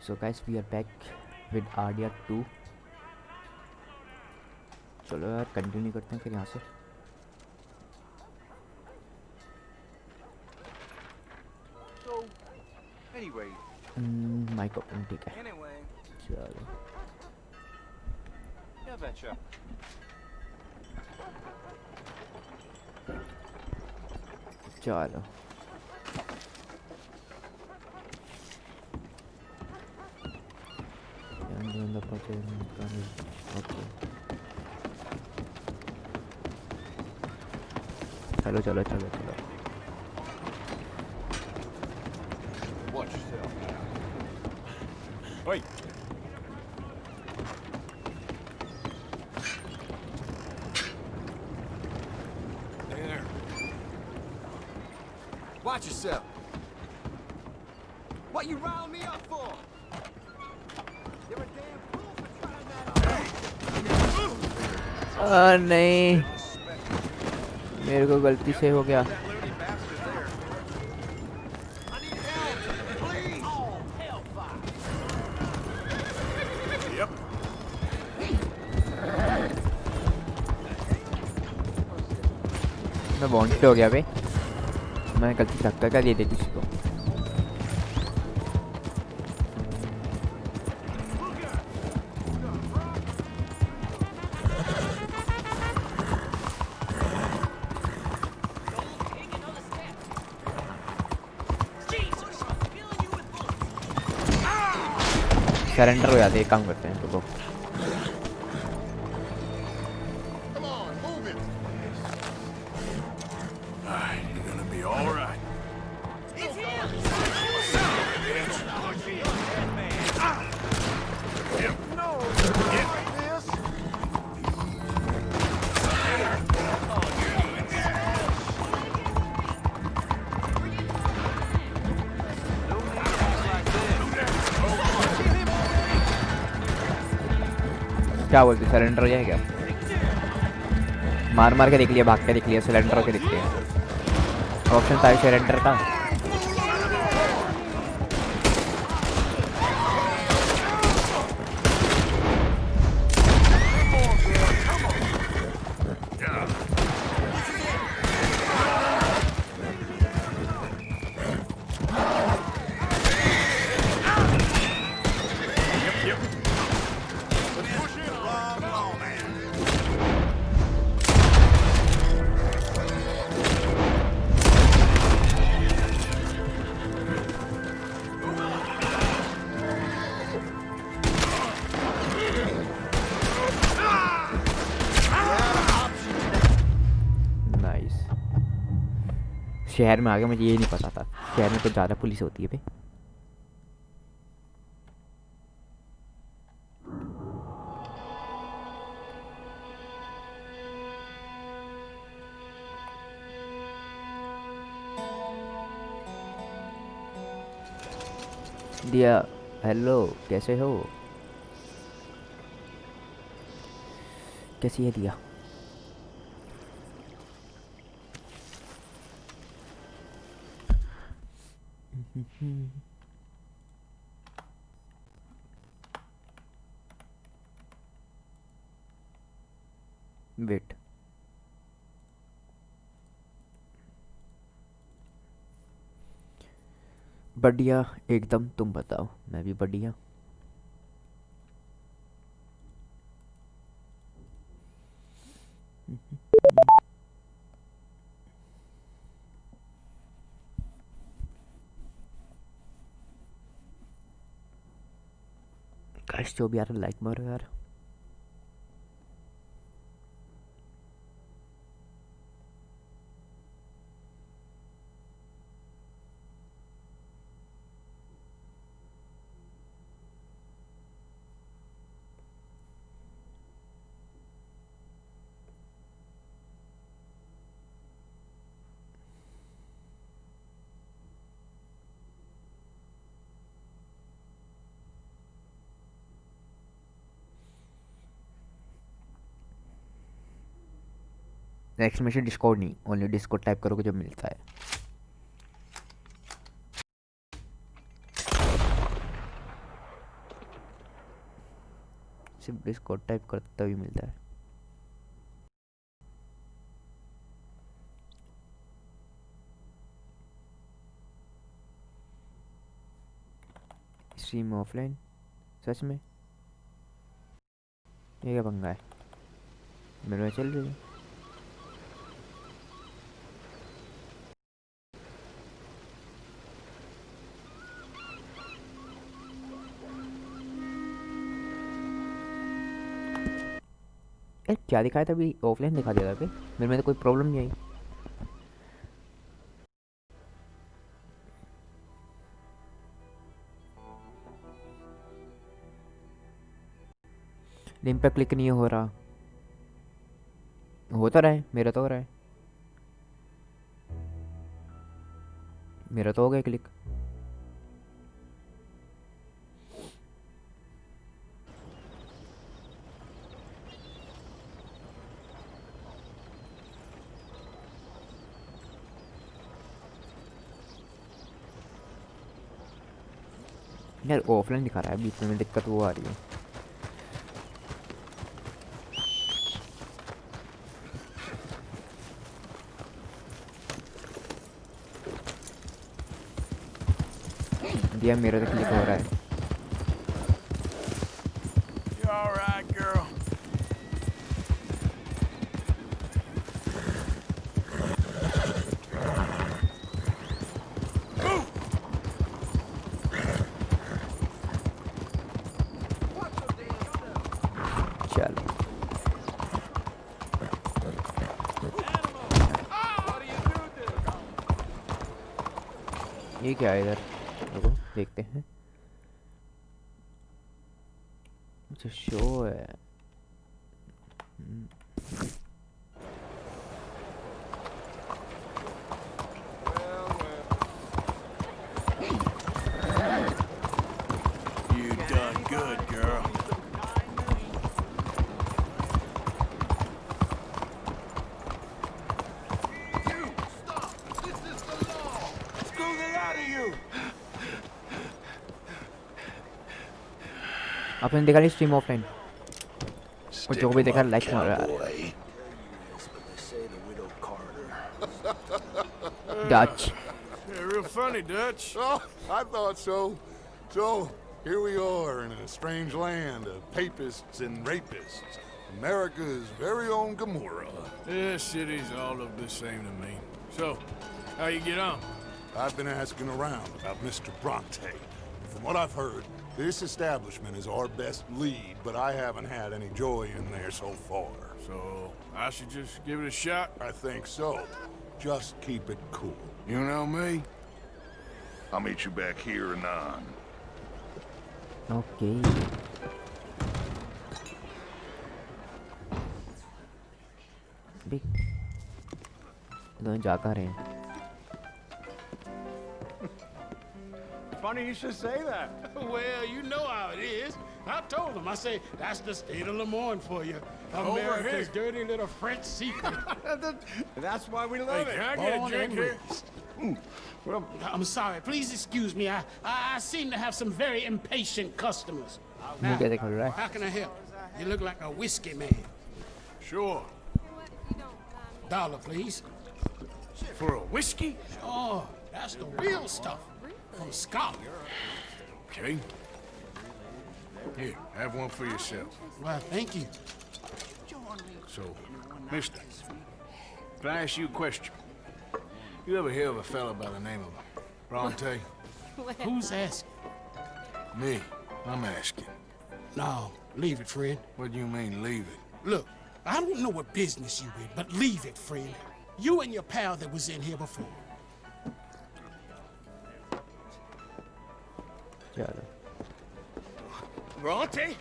So guys, we are back with RDR 2. चलो यार continue करते हैं फिर यहाँ से. माइक ओपन ठीक है. चलो चलो चलो चलो चलो चलो. Watch yourself. Oi. There. Watch yourself. What you riled me up for? You're a damn fool for trying that. नहीं, मेरे को गलती से हो गया. मैं वांटेड हो गया बे. मैं गलती से धक्का क्या दे दे किसी को. सरेंडर हो जाते. एक काम करते हैं तो क्या बोलते. सरेंडर हो जाए क्या? मार मार के देख लिया, भाग के देख लिया, सिलेंडर होके देख लिया. ऑप्शन था सरेंडर का. शहर में आ गया. मुझे ये नहीं पता था शहर में कुछ ज़्यादा पुलिस होती है भाई. दिया हेलो, कैसे हो? कैसी है दिया? वेट, बढ़िया एकदम. तुम बताओ. मैं भी बढ़िया. गाइस जो भी यार लाइक मारो यार. एक्सक्लेमेशन डिस्कॉर्ड नहीं, ओनली डिस्कॉर्ड टाइप करोगे जो मिलता है. सिर्फ डिस्कॉर्ड टाइप करता भी मिलता है। स्ट्रीम ऑफलाइन, सच में ये क्या पंगा है? मेरे में चल रही है। क्या दिखाया था अभी? ऑफलाइन दिखा दिया था अभी। मेरे में तो कोई प्रॉब्लम नहीं आई। लिंक पे क्लिक नहीं हो रहा। हो तो रहा है, मेरा तो हो रहा है। मेरा तो हो गया क्लिक। यार ऑफलाइन दिखा रहा है, बीच में दिक्कत वो आ रही है। दिया मेरा तो क्लिक हो रहा है। You all right, girl? चल ये क्या है इधर? रुको देखते हैं। अच्छा शो है। You done good, girl. You stop! This is the law. Screw the lot of you. आपने देखा नहीं स्ट्रीम ऑफलाइन? और जो भी देखा लाइक मारो यार। Dutch. Yeah, real funny, Dutch. Oh, I thought so. So, here we are in a strange land of papists and rapists. America's very own Gomorrah. Yeah, cities all look the same to me. So, how you get on? I've been asking around about Mr. Bronte. From what I've heard, this establishment is our best lead, but I haven't had any joy in there so far. So, I should just give it a shot? I think so. Just keep it cool. You know me? I'll meet you back here anon. Okay दोनों जा कर रहे हैं। Funny you should say that. Well, you know how it is. I told him. I say, that's the state of Lemoyne for you. America's dirty little French secret. That's why we Hey, love can it. I get a Born drink and here? raised. Well, I'm sorry. Please excuse me. I seem to have some very impatient customers. मुंह कैसे खोल रहा है? How can I help? You look like a whiskey man. Sure. $1, please. For a whiskey? Oh, that's the real stuff. From Scotland. Okay. Here, have one for yourself. Well, thank you. So, mister, can I ask you a question? You ever hear of a fella by the name of Bronte? Who's asking? Me. I'm asking. No, leave it, friend. What do you mean, leave it? Look, I don't know what business you in, but leave it, friend. You and your pal that was in here before. चलो Bronte?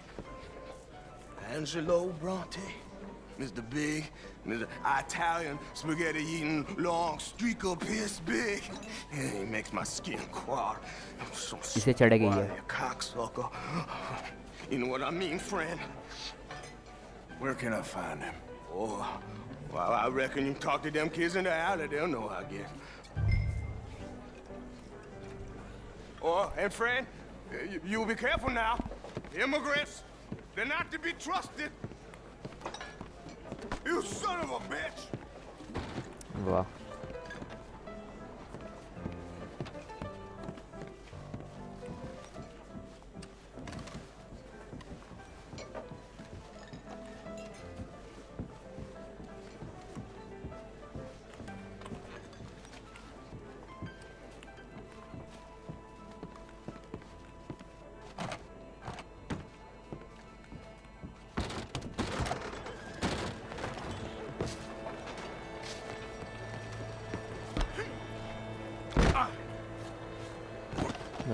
Angelo Bronte. Mr. Big, Mr. Italian spaghetti-eating long streak of piss big. He makes my skin crawl. I'm so इसे चढ़ गई है। sweaty, cocksucker. You know what I mean, friend? Where can I find him? Oh, well, I reckon you talk to them kids in the alley, they'll know, I guess. Oh, and friend, you be careful now. Immigrants, They're not to be trusted. You son of a bitch! वाह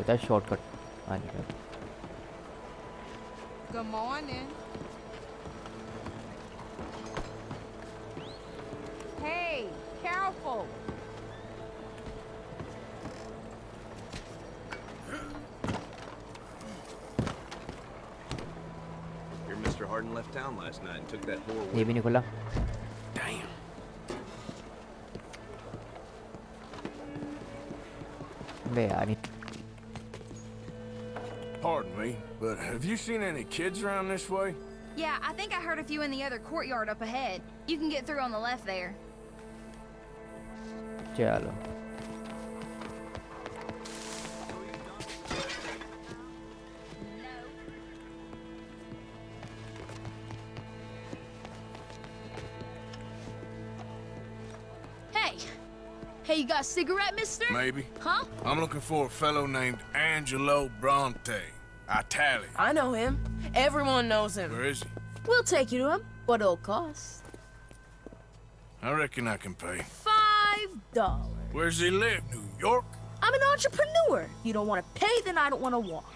होता है shortcut आने का Good morning. Hey, careful. Your Mr. Harden left town last night and took that whore ये with भी नहीं खुला Damn. बे यार Pardon me, but have you seen any kids around this way? Yeah, I think I heard a few in the other courtyard up ahead. You can get through on the left there. चलो Hey! Hey, you got a cigarette, mister? Maybe. Huh? I'm looking for a fellow named Angelo Bronte. Italian. I know him. Everyone knows him. Where is he? We'll take you to him, but it'll cost I reckon I can pay. $5. Where's he live? New York? I'm an entrepreneur. You don't want to pay, then I don't want to walk.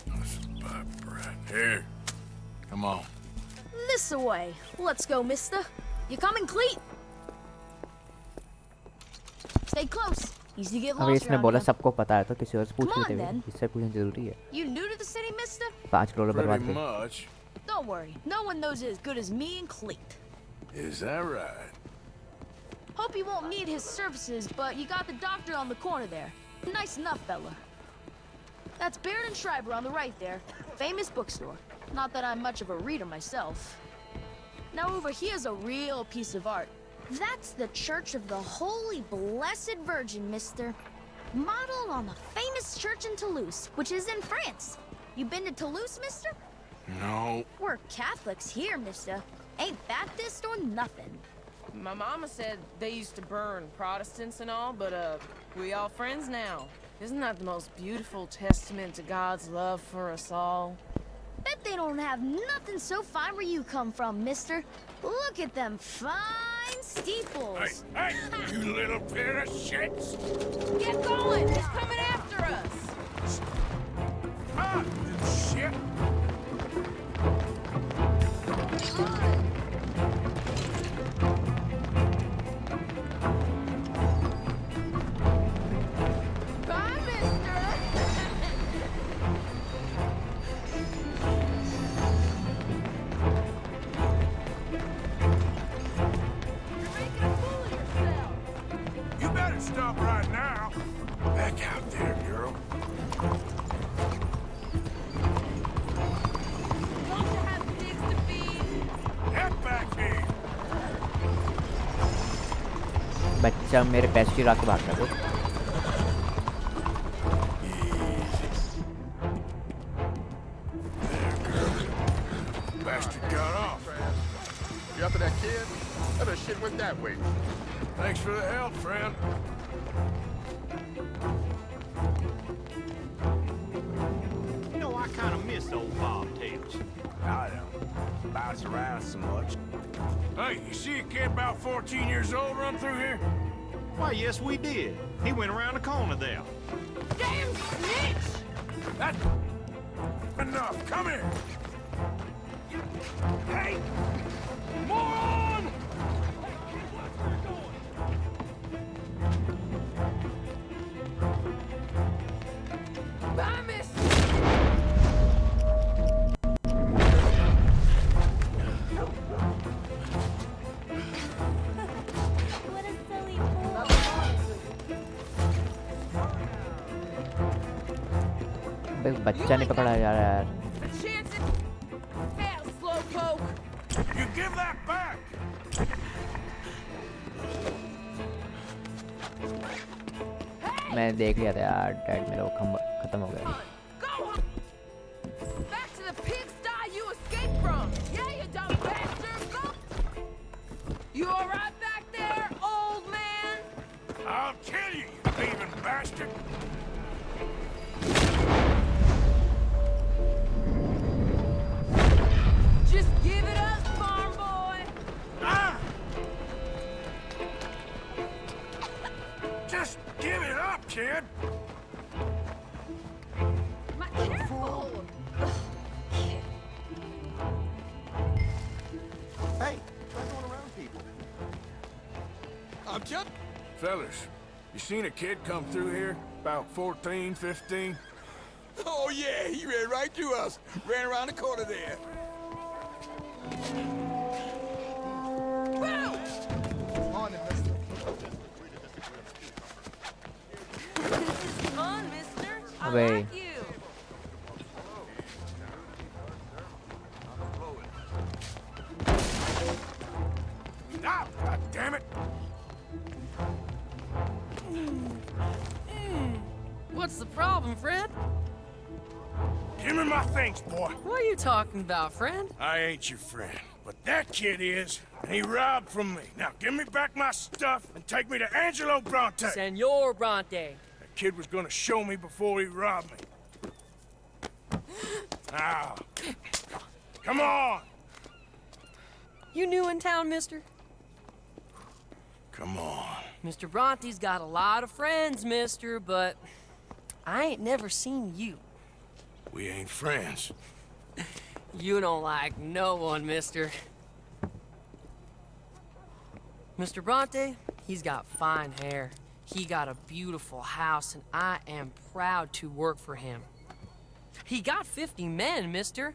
That's about right. Here. Come on. This way. Let's go, mister. You coming, Cleet? Stay close. Easy to get अभी lost इसने around बोला here. सबको पता है तो किसी और से पूछ Come on, लेते हैं then. इससे पूछना जरूरी है You new to the city, mister? 5 crore बर्बाद Pretty थे much. Don't worry. No one knows it as good as me and Cleet. Is that right? Hope you won't need his services, but you got the doctor on the corner there. Nice enough, fella. That's Baird and Schreiber on the right there. Famous bookstore. Not that I'm much of a reader myself. Now over here's a real piece of art. That's the Church of the Holy Blessed Virgin, mister. Modeled on the famous church in Toulouse, which is in France. You been to Toulouse, mister? No. We're Catholics here, mister. Ain't Baptist or nothing. My mama said they used to burn Protestants and all, but we all friends now. Isn't that the most beautiful testament to God's love for us all? Bet they don't have nothing so fine where you come from, mister. Look at them fine steeples. Hey, you little pair of shits! Get going! He's coming after us! Ah, shit! Bye, mister! You're making a fool of yourself! You better stop right now. Back out there, girl. Don't you have pigs to feed? Head back here. बच्चा मेरे पैसे चुरा के भागता तो Bastard got off. You after that kid? That shit went that way. Thanks for the help, friend. You know, I kind of miss old bobtails. I don't bounce around so much. Hey, you see a kid about 14 years old run through here? Why, yes, we did. He went around the corner there. Damn snitch! That's enough. Come here. Hey! Moron! Bye, mister! What a silly fool. बे बच्चा नहीं पकड़ा जा रहा यार। You give that back. मैंने देख लिया था यार, डैड मेरा वो खत्म हो गया। Back to the pigsty you escaped from. Yeah, you dumb bastard. Go. You all right back there, old man? I'll kill you, you thieving bastard. Just give it up, farm boy. Ah! Just give it up, kid. Careful. Hey, stop going around people. I'm just... Fellas, you seen a kid come through here? About 14, 15? Oh, yeah, he ran right through us. Ran around the corner there. Fun, mister. I अबे like you. Stop, God damn it! What's the problem, friend? Give me my things, boy. What are you talking about, friend? I ain't your friend, but that kid is, and he robbed from me. Now give me back my stuff and take me to Angelo Bronte. Senor Bronte. That kid was gonna show me before he robbed me. Now, come on! You new in town, mister? Come on. Mr. Bronte's got a lot of friends, mister, but I ain't never seen you. We ain't friends. You don't like no one, mister. Mr. Bronte, he's got fine hair. He got a beautiful house, and I am proud to work for him. He got 50 men, mister.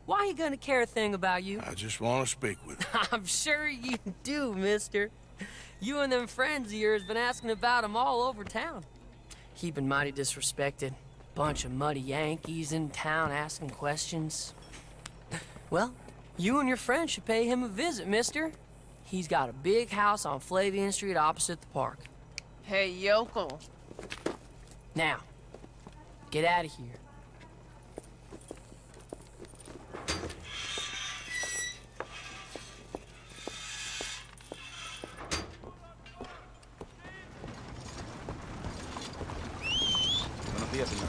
Why he gonna care a thing about you? I just want to speak with him. I'm sure you do, mister. You and them friends of yours been asking about him all over town. He been mighty disrespected. Bunch of muddy Yankees in town asking questions. Well, you and your friend should pay him a visit, mister. He's got a big house on Flavian Street opposite the park. Hey, yokel. Now, get out of here. Buenos días, señor.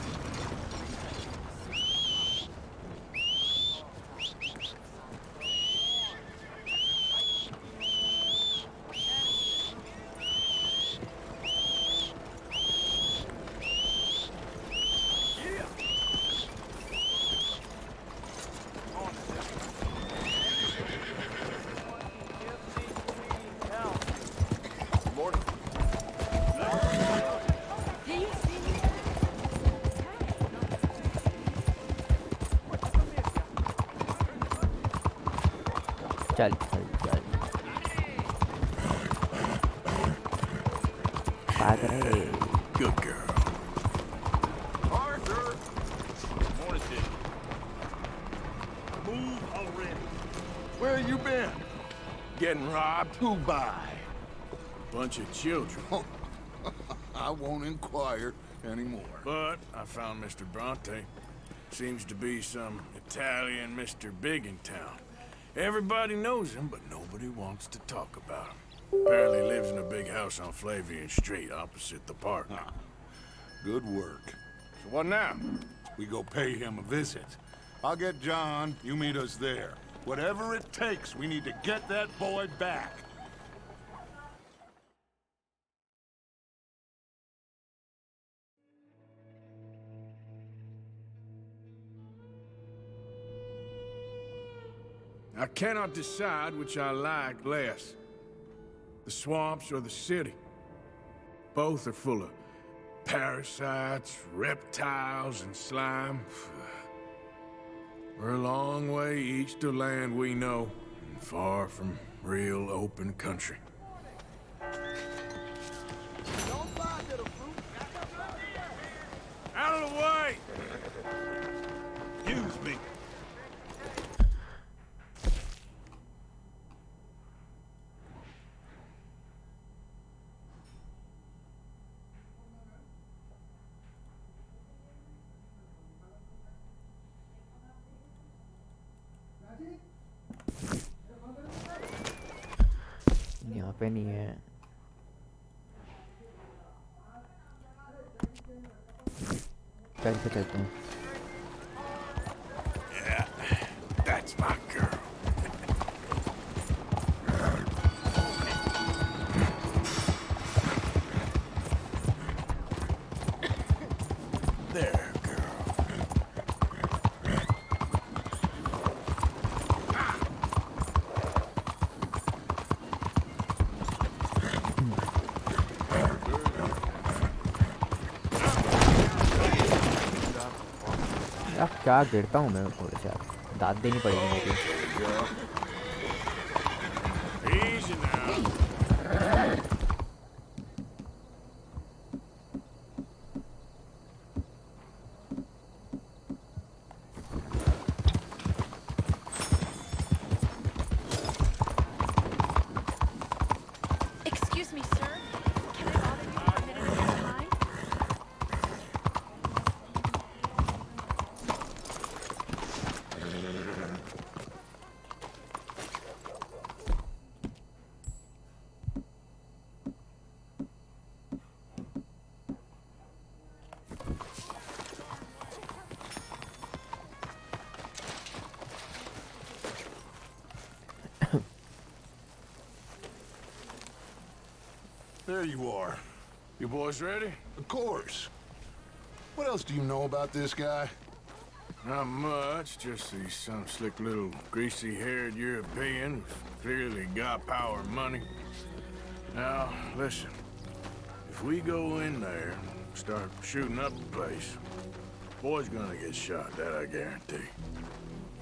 चल चल चल भाग रहे। Good girl. Arthur! Morning, Dick. Move already. Where you been? Getting robbed? Who by? Bunch of children. I won't inquire anymore. But I found Mr. Bronte. Seems to be some Italian Mr. Big in town. Everybody knows him, but nobody wants to talk about him. Apparently lives in a big house on Flavian Street opposite the park. Good work. So what now? We go pay him a visit. I'll get John, you meet us there. Whatever it takes, we need to get that boy back. I cannot decide which I like less. The swamps or the city. Both are full of parasites, reptiles, and slime. We're a long way east of land we know, and far from real open country. Out of the way! पे नहीं है। चलते हैं। Yeah, that's my girl. There, girl. यार क्या गिरता हूँ मैं थोड़े से, यार दाद देनी पड़ेगी मुझे। Easy now. Excuse me, sir. Can I bother you for a minute of your time? There you are. You boys ready? Of course. What else do you know about this guy? Not much, just he's some slick little greasy-haired European who's clearly got power and money. Now, listen. If we go in there and start shooting up the place, boy's gonna get shot, that I guarantee.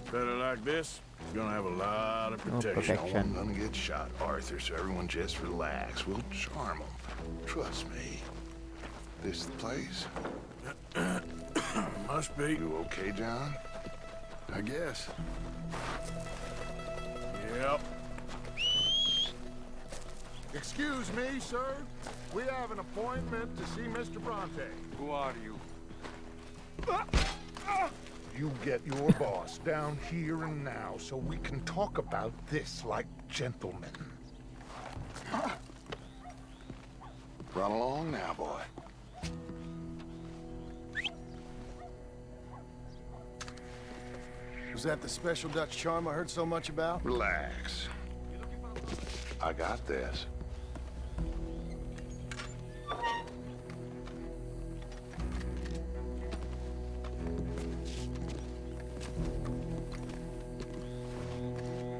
Fella like this is gonna have a lot of protection. No one's gonna get shot, Arthur, so everyone just relax. We'll charm them. Trust me. This the place? Must be. You okay, John? I guess. Yep. Excuse me, sir. We have an appointment to see Mr. Bronte. Who are you? You get your boss down here and now so we can talk about this like gentlemen. Run along now, boy. Was that the special Dutch charm I heard so much about? Relax. I got this.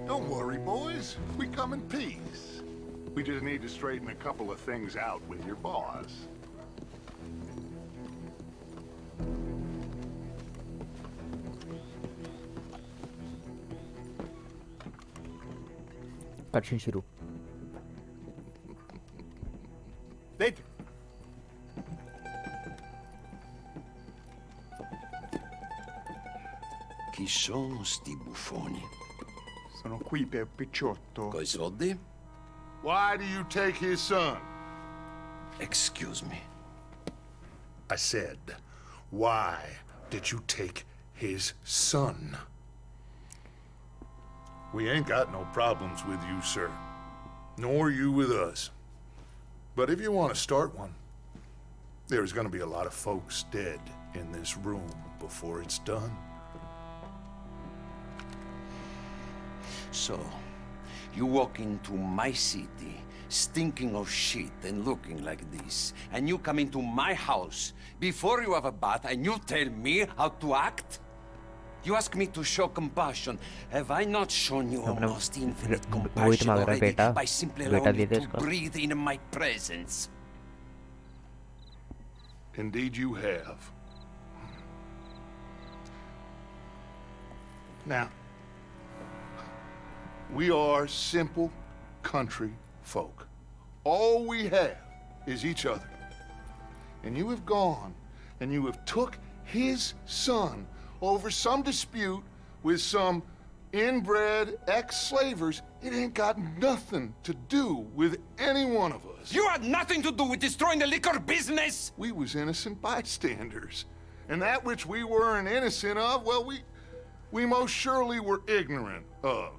Don't worry, boys. We come in peace. We just need to straighten a couple of things out with your boss. कटशीन शुरू। Dentro. Chi sono sti buffoni? Sono qui per Picciotto. Coi soldi? Why do you take his son? Excuse me. I said, why did you take his son? We ain't got no problems with you, sir. Nor you with us. But if you want to start one, there's gonna be a lot of folks dead in this room before it's done. So, you walk into my city, stinking of shit and looking like this, and you come into my house before you have a bath and you tell me how to act? You ask me to show compassion. Have I not shown you almost infinite compassion already by simply allowing you to breathe in my presence? Indeed you have. Now, we are simple country folk. All we have is each other. And you have gone and you have took his son over some dispute with some inbred ex-slavers. It ain't got nothing to do with any one of us. You had nothing to do with destroying the liquor business! We was innocent bystanders. And that which we weren't innocent of, well, we most surely were ignorant of.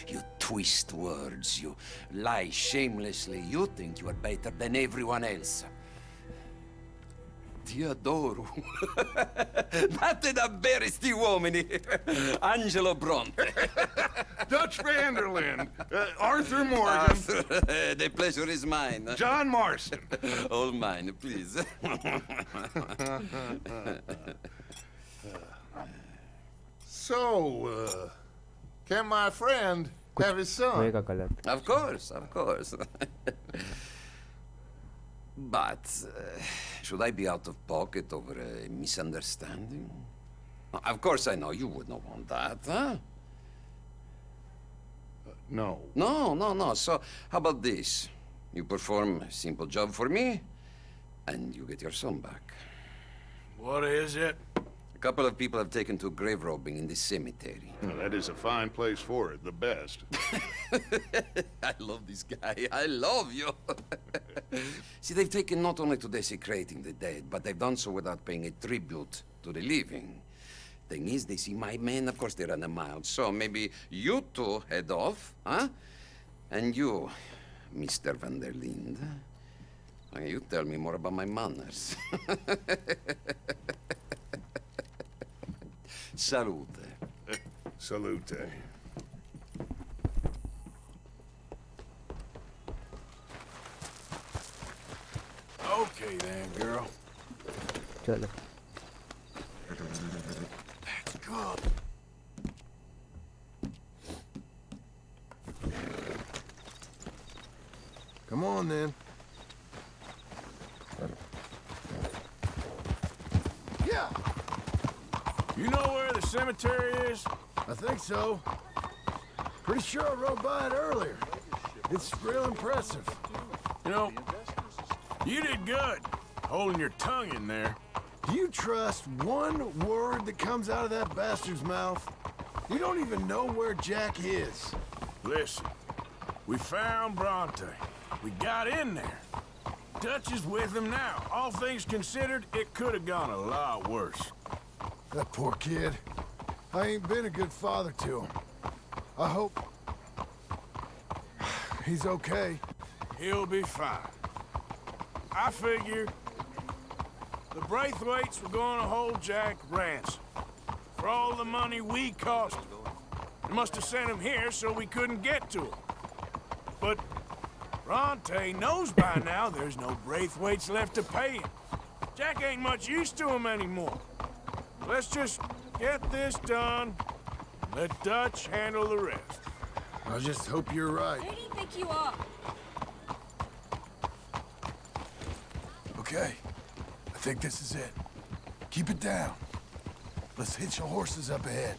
You twist words, you lie shamelessly. You think you are better than everyone else. Ti adoro. Date davvero sti uomini. Angelo Bronte. Dutch Vanderlyn. Arthur Morgan. Arthur, the pleasure is mine. John Marston. All mine, please. So, can my friend have his son? होएगा गलत. Of course, of course. But should I be out of pocket over a misunderstanding? Of course I know you would not want that, huh? No. No. So, how about this? You perform a simple job for me, and you get your son back. What is it? A couple of people have taken to grave robbing in this cemetery. Well, that is a fine place for it, the best. I love this guy. I love you. See, they've taken not only to desecrating the dead, but they've done so without paying a tribute to the living. Thing is, they see my men, of course they run a mile. So maybe you two head off, huh? And you, Mr. Van der Linde, you tell me more about my manners. Salute. Salute. Okay then, girl. चलो. That's good. Come on, then. Yeah. You know where the cemetery is? I think so. Pretty sure I rode by it earlier. It's real impressive. You know, you did good, holding your tongue in there. Do you trust one word that comes out of that bastard's mouth? You don't even know where Jack is. Listen, we found Bronte. We got in there. Dutch is with him now. All things considered, it could have gone a lot worse. That poor kid. I ain't been a good father to him. I hope he's okay. He'll be fine. I figure the Braithwaites were going to hold Jack ransom for all the money we cost him. They must have sent him here so we couldn't get to him. But Bronte knows by now there's no Braithwaites left to pay him. Jack ain't much use to him anymore. Let's just get this done. Let Dutch handle the rest. I just hope you're right. Who do you think you are? Okay. I think this is it. Keep it down. Let's hitch your horses up ahead.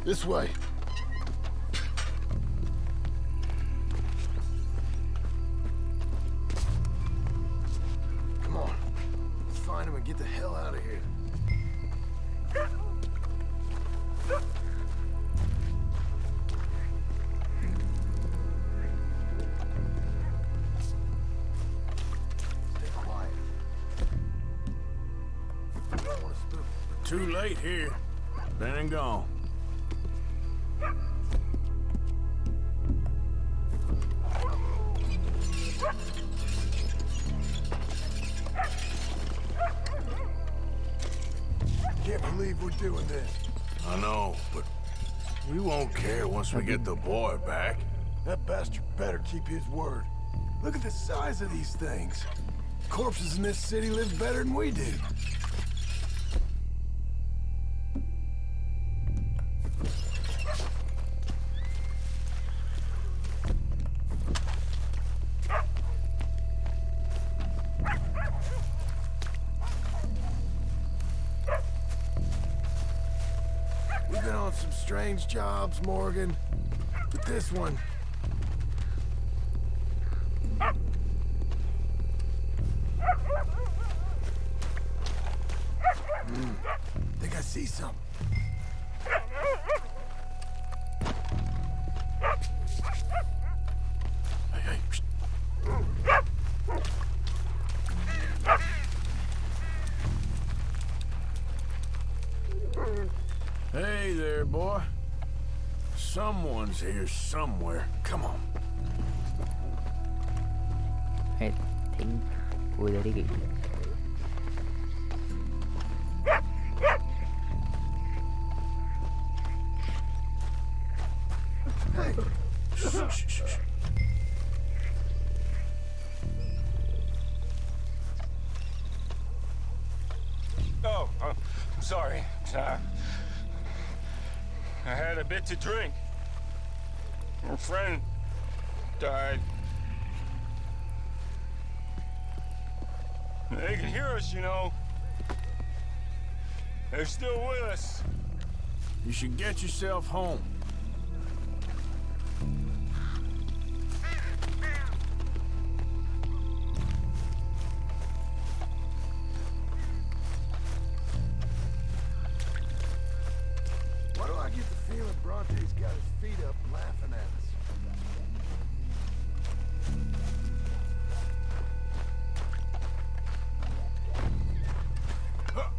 This way. Come on. Let's find him and get the hell out of here. Stay quiet. I don't want to spook. Too late here. Been and gone. Can't believe we're doing this. I know, but we won't care once we get the boy back. That bastard better keep his word. Look at the size of these things. Corpses in this city live better than we do. We've been on some strange jobs, Morgan. But this one... think I see something. Hey, hey there, boy. Someone's here somewhere. Come on. I think उधर ही गई है. Hey. Shh. Oh, I'm sorry. I had a bit to drink. A friend died. They can hear us, you know. They're still with us. You should get yourself home. Why do I get the feeling Bronte's got his feet up laughing at us?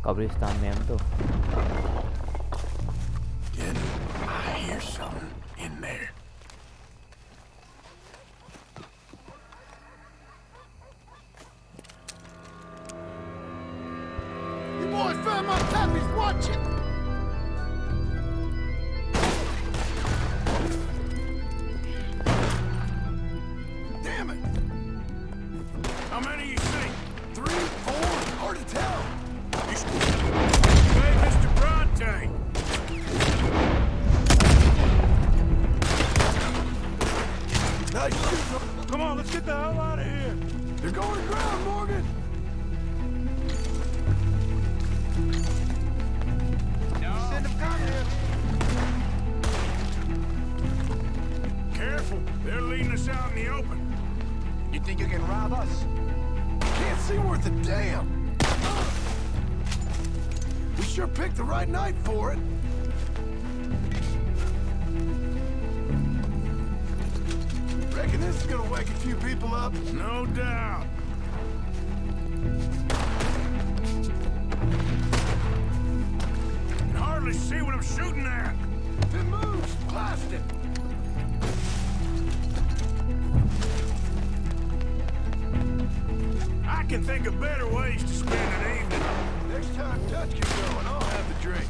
कब्रिस्तान में हम तो. I hear something in there. You boys found my puppies, watch it! Damn it! How many you see? 3, 4? Hard to tell. Hey, Mr. Bronte! Nice shooting. Come on, let's get the hell out of here. They're going to ground, Morgan. Send them down here. Careful, they're leading us out in the open. You think you can rob us? Can't see worth a damn. We sure picked the right night for it. Reckon this is gonna wake a few people up? No doubt. Can hardly see what I'm shooting at. If it moves, blast it. I can think of better ways to spend an evening. Next time Dutch can go and I'll have the drink.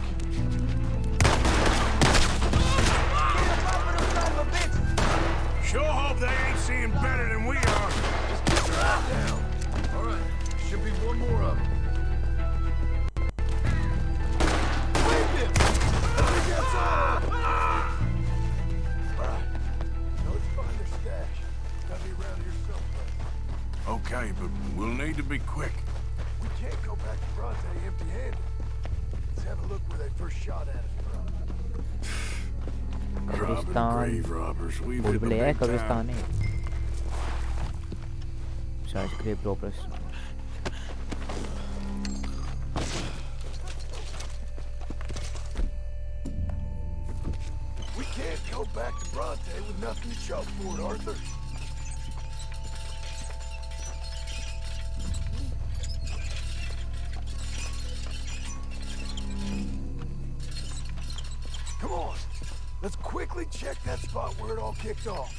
Sure hope they ain't seeing better than we are. Just keep your eye down. All right, should be one more of them. Wait him! I think that's all. All right, now let's find their stash. Gotta be around here someplace. Okay, but we'll need to be quick. We can't go back to Bronte empty-handed. Let's have a look where they first shot at us from. कब्रिस्तान भूल भुलैया है कब्रिस्तान है शायद grave robbers We can't go back to Bronte with nothing to show for it, Arthur. Come on. Let's quickly check that spot where it all kicked off.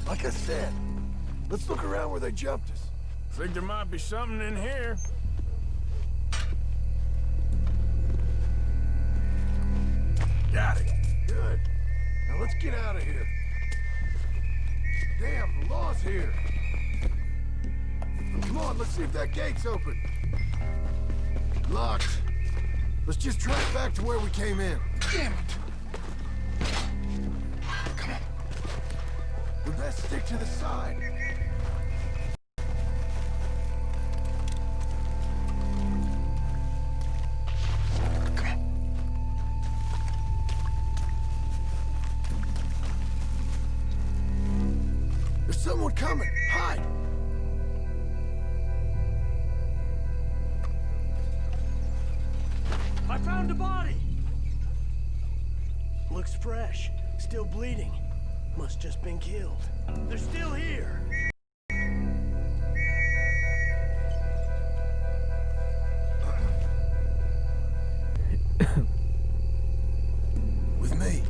Like I said, let's look around where they jumped us. Think there might be something in here. Got it. Good. Now let's get out of here. Damn, the law's here. Come on, let's see if that gate's open. Locked. Let's just track back to where we came in. Damn it! Come on. With Let's stick to the side. There's someone coming. Hide. I found a body. Looks fresh. Still bleeding. Must just been killed. They're still here. With me.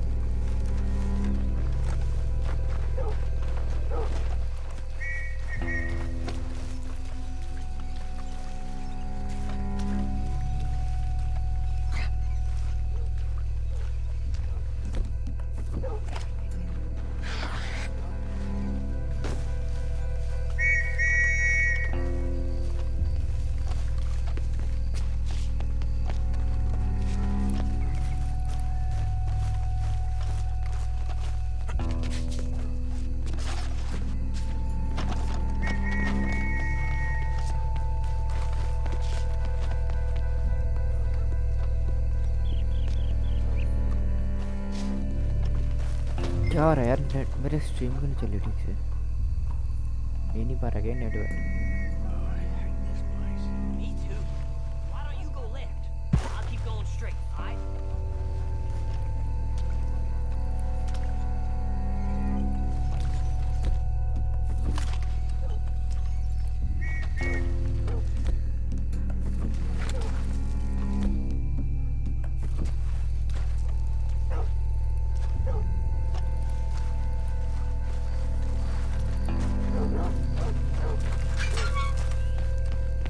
क्या हो रहा है यार net मेरे stream को नहीं चली ठीक से ये नहीं पा रहा क्या network Me too. Why don't you go left? I'll keep going straight, alright?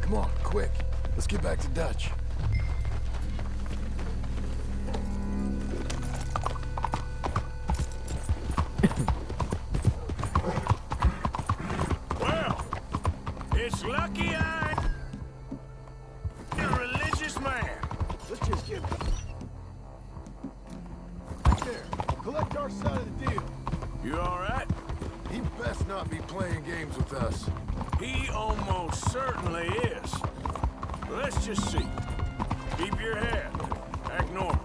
Come on, quick. Let's get back to Dutch. Well, it's lucky I'm a religious man. Let's just get there. Collect our side of the deal. You all right? He best not be playing games with us. He almost certainly is. Let's just see. Keep your head. Act normal.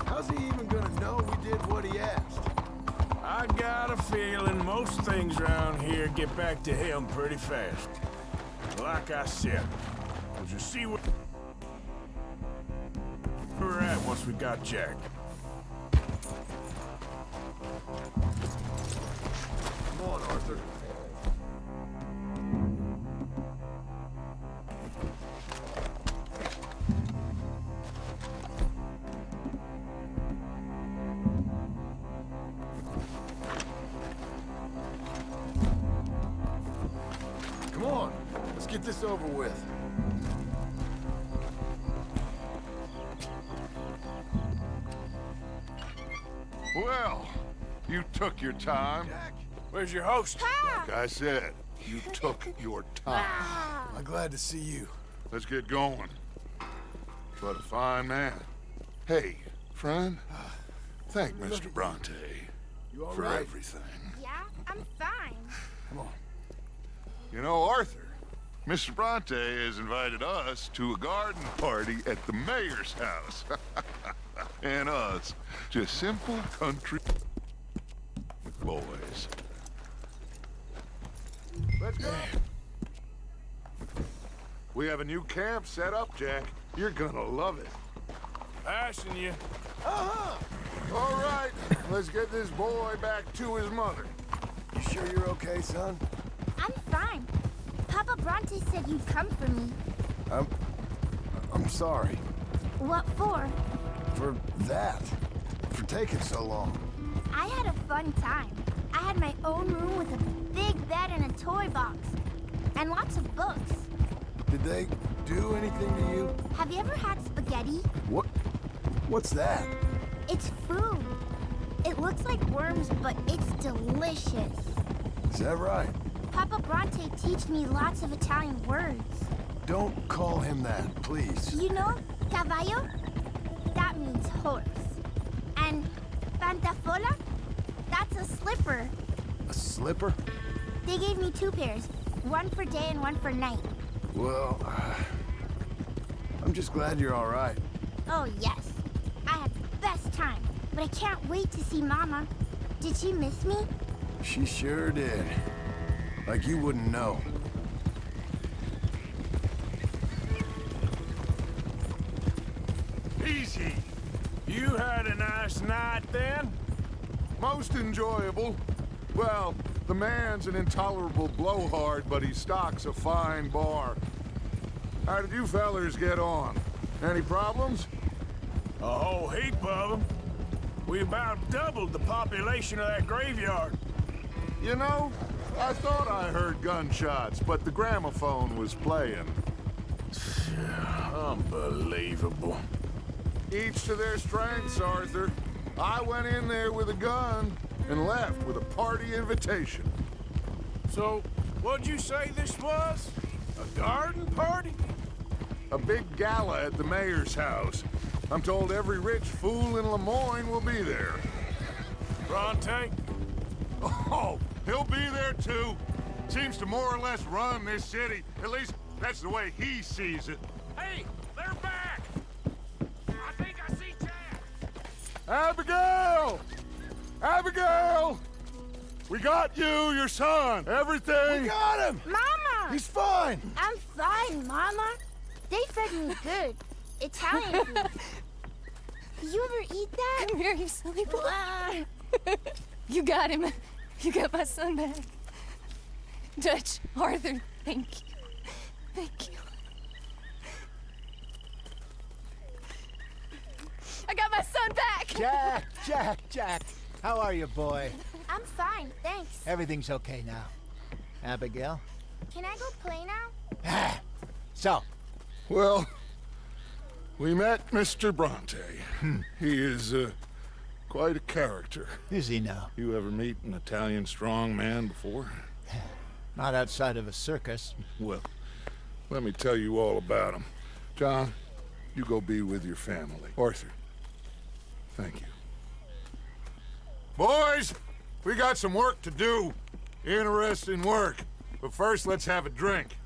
How's he even gonna know we did what he asked? I got a feeling most things around here get back to him pretty fast. Like I said, we'll just see where we're at once we got Jack. Come on, Arthur. Come on, let's get this over with. Well, you took your time. Where's your host? Like I said, you took your time. I'm glad to see you. Let's get going. What a fine man. Hey, friend, thank Mr. Bronte You all for right? everything. Yeah, I'm fine. Come on. You know, Arthur, Mr. Bronte has invited us to a garden party at the mayor's house. And us, just simple country boys. Let's go. We have a new camp set up, Jack. You're gonna love it. Passing you. Uh-huh. All right, let's get this boy back to his mother. You sure you're okay, son? I'm fine. Papa Bronte said you'd come for me. I'm sorry. What for? For that. For taking so long. I had a fun time. I had my own room with a big bed and a toy box. And lots of books. Did they do anything to you? Have you ever had spaghetti? What's that? It's food. It looks like worms, but it's delicious. Is that right? Papa Bronte teach me lots of Italian words. Don't call him that, please. You know, caballo? That means horse. And pantafola? That's a slipper. A slipper? They gave me 2 pairs. One for day and one for night. Well, I'm just glad you're all right. Oh, yes. I had the best time. But I can't wait to see Mama. Did she miss me? She sure did. Like you wouldn't know. Easy. You had a nice night then? Most enjoyable. Well, the man's an intolerable blowhard, but he stocks a fine bar. How did you fellers get on? Any problems? A whole heap of them. We about doubled the population of that graveyard. You know, I thought I heard gunshots, but the gramophone was playing. Unbelievable. Each to their strengths, Arthur. I went in there with a gun and left with a party invitation. So, what'd you say this was? A garden party? A big gala at the mayor's house. I'm told every rich fool in Lemoyne will be there. Bronte? Oh, he'll be there too. Seems to more or less run this city. At least, that's the way he sees it. Hey, they're back! I think I see Jack! Abigail! Abigail! We got you, your son, everything. We got him! Mama! He's fine! I'm fine, Mama. They fed me good. Italian food. Did you ever eat that? Come here, you silly boy. You got him. You got my son back. Dutch, Arthur, thank you. Thank you. I got my son back! Jack. How are you, boy? I'm fine, thanks. Everything's okay now. Abigail? Can I go play now? So? Well, we met Mr. Bronte. He is, quite a character. Is he now? You ever meet an Italian strong man before? Not outside of a circus. Well, let me tell you all about him. John, you go be with your family. Arthur, thank you. Boys, we got some work to do. Interesting work. But first, let's have a drink.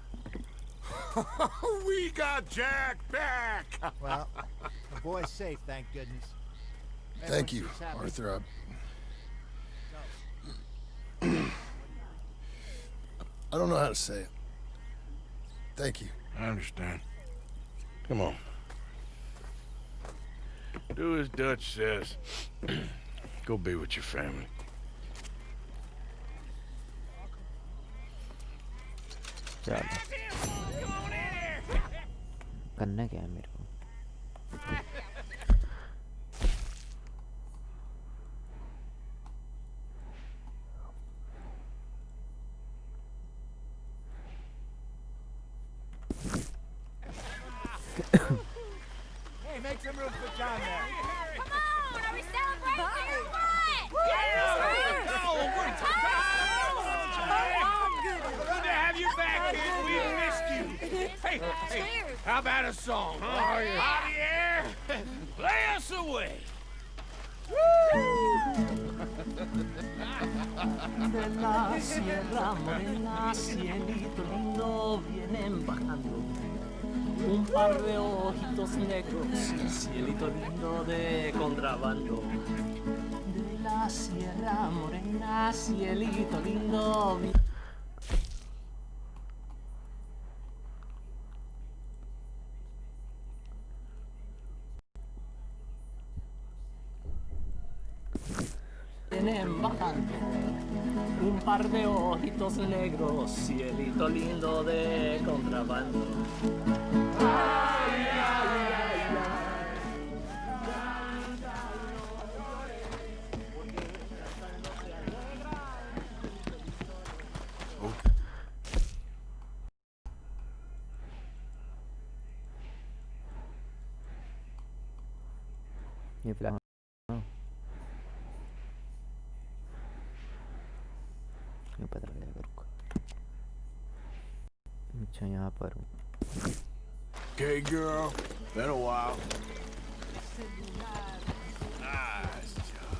We got Jack back! Well, the boy's safe, thank goodness. Thank you, Arthur. I don't know how to say it. Thank you. I understand. Come on. Do as Dutch says. Go be with your family. चलो करना क्या है मेरे को Hey, make some room for John there. Come on, are we celebrating or what? Good to have you back, kid. We missed you. Hey, how about a song, huh? Javier, play us away. De la sierra morena, cielito lindo, vienen bajando un par de ojitos negros, cielito lindo de contrabando. De la sierra morena, cielito lindo. Vienen bajando un par de ojitos negros, cielito lindo de contrabando. Ay, ay, ay, ये फिलहाल ये पता लग जाएगा रुको अच्छा यहाँ पर हूँ Okay, girl. Been a while. Nice job.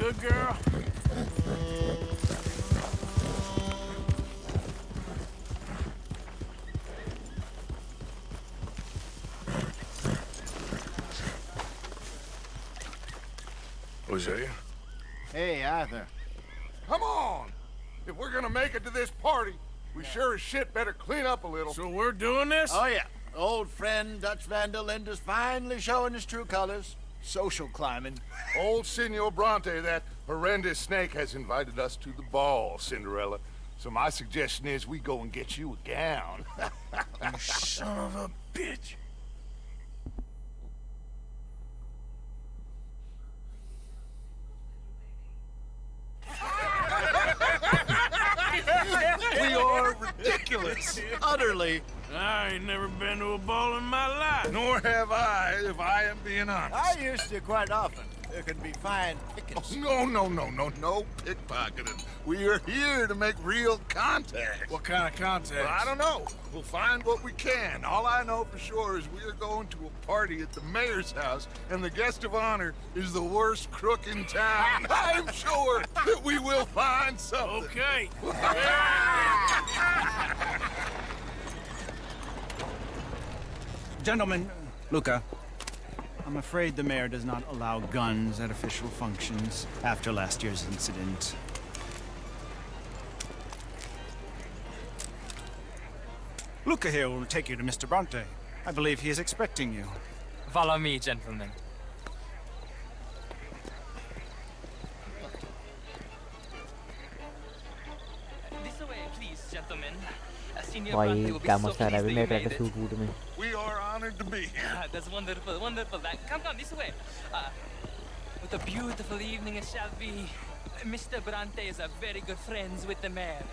Good girl. Hosea? Hey, Arthur. Come on! If we're gonna make it to this party, we sure as shit better clean up a little. So we're doing this? Oh, yeah. Old friend Dutch Van der Linde's finally showing his true colors. Social climbing. Old Senor Bronte, that horrendous snake, has invited us to the ball, Cinderella. So my suggestion is we go and get you a gown. You son of a bitch. We are ridiculous. Utterly. I ain't never been to a ball in my life. Nor have I, if I am being honest. I used to quite often. There can be fine pickings. No pickpocketing. We are here to make real contact. What kind of contact? Well, I don't know. We'll find what we can. All I know for sure is we are going to a party at the mayor's house, and the guest of honor is the worst crook in town. I'm sure that we will find something. Okay. Gentlemen, Luca, I'm afraid the mayor does not allow guns at official functions after last year's incident. Luca here will take you to Mr. Bronte. I believe he is expecting you. Follow me, gentlemen. This way, please, gentlemen. भाई क्या मसला है मेरे पे suit वूट में We are honored to be here. That's wonderful, wonderful. Come, this way. What a beautiful evening it shall be. Mr. Bronte is a very good friends with the mayor.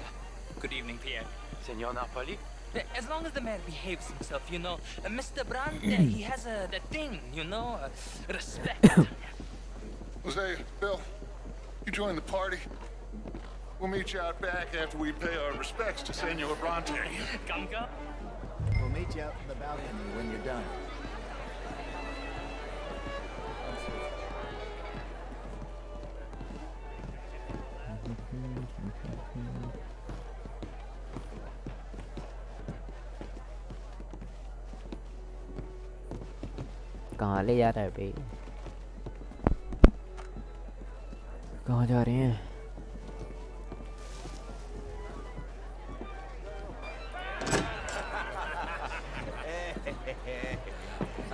Good evening, Pierre. Senor Napoli? As long as the mayor behaves himself, you know. Mr. Bronte, he has that thing, you know, respect. Hosea, Bill, you join the party. We'll meet you out back after we pay our respects to Senor Bronte. Come. We'll meet you out in the balcony when you're done. कहाँ ले जा रहा है भाई कहाँ जा रहे हैं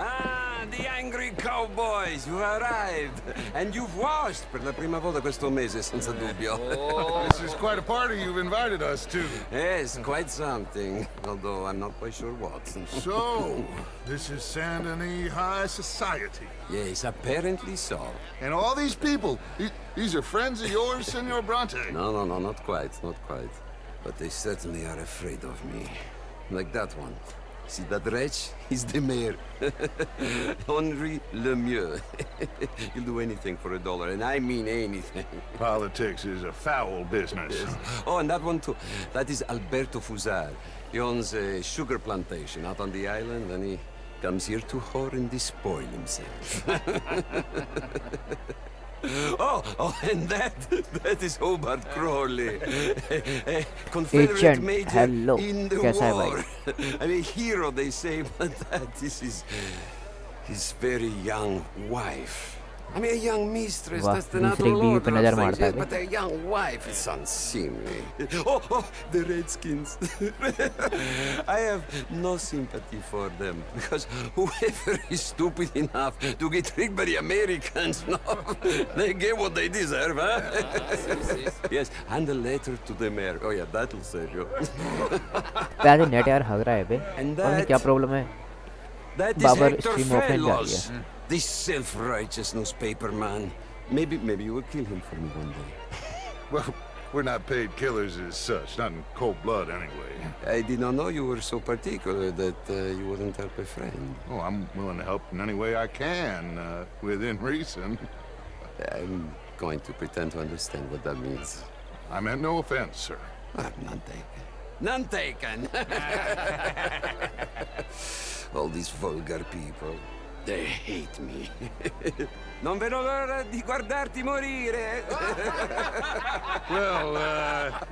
Ah, the angry cowboys, you arrived. And you've washed per la prima volta questo mese, senza dubbio. Oh, this is quite a party you've invited us to. Yes, quite something. Although I'm not quite sure what. So, this is Saint Denis High Society. Yes, apparently so. And all these people, these are friends of yours, Senor Bronte? No, not quite. But they certainly are afraid of me. Like that one. See that wretch? He's the mayor. Henri Lemieux. He'll do anything for $1, and I mean anything. Politics is a foul business. Yes. Oh, and that one too. That is Alberto Fusar. He owns a sugar plantation out on the island, and he comes here to whore and despoil himself. Oh, and that is Hobart Crawley. Confederate Agent, major hello. in the कैसा है war. I mean, hero, they say, but that is his very young wife. I mean, a young mistress, वाह, that's the दूसरी natural बीवी order पे of नजर things, मारता है yes, but a young wife is unseemly. Oh, the Redskins. I have no sympathy for them, because whoever is stupid enough to get tricked by the Americans, no, they get what they deserve, huh? Yes, and a letter to the mayor. Oh yeah, that'll save you. पहले net यार हग रहा है बे और क्या problem है That is Babar Hector stream open कर Fellows, दिया this self-righteous newspaper man. Maybe you will kill him for me one day. Well, we're not paid killers as such, not in cold blood anyway. I did not know you were so particular that you wouldn't help a friend. Oh, I'm willing to help in any way I can, within reason. I'm going to pretend to understand what that means. I meant no offense, sir. None taken. None taken! All these vulgar people. They hate me. Non vedo l'ora di guardarti morire. Well,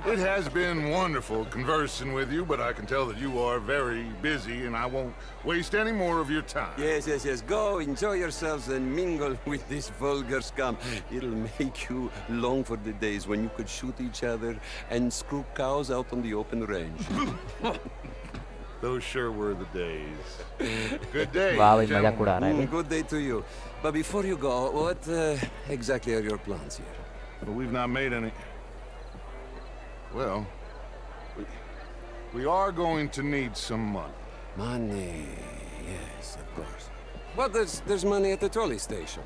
it has been wonderful conversing with you, but I can tell that you are very busy, and I won't waste any more of your time. Yes. Go, enjoy yourselves and mingle with this vulgar scum. It'll make you long for the days when you could shoot each other and screw cows out on the open range. Those sure were the days. Good day. वाह भाई मजाक उड़ा रहा है Good day to you. But before you go, what exactly are your plans here? Well, we've not made any. Well, we are going to need some money. Money, yes, of course. Well, there's money at the trolley station.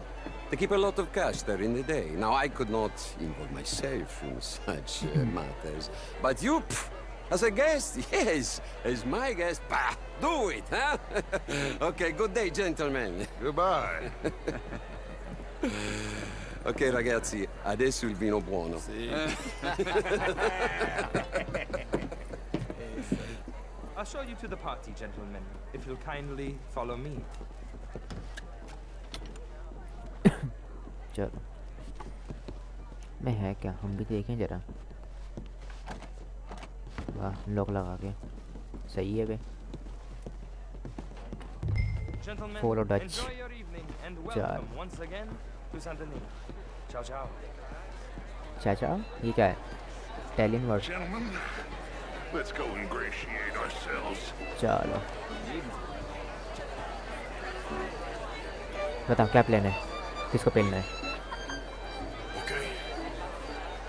They keep a lot of cash there in the day. Now, I could not involve myself in such matters. But you, as a guest, yes, as my guest, bah, do it, huh? Okay, good day, gentlemen. Goodbye. Ok, ragazzi, adesso il vino buono. Sì. I'll show you to the party, gentlemen, if you'll kindly follow me. चलो मैं है क्या हम भी देखें जरा वाह lock लगा के सही है बे फॉलो डच चाचा ये क्या है Italian word Let's go ingratiate ourselves. चलो बताओ क्या प्लान है किसको पेलना है Okay.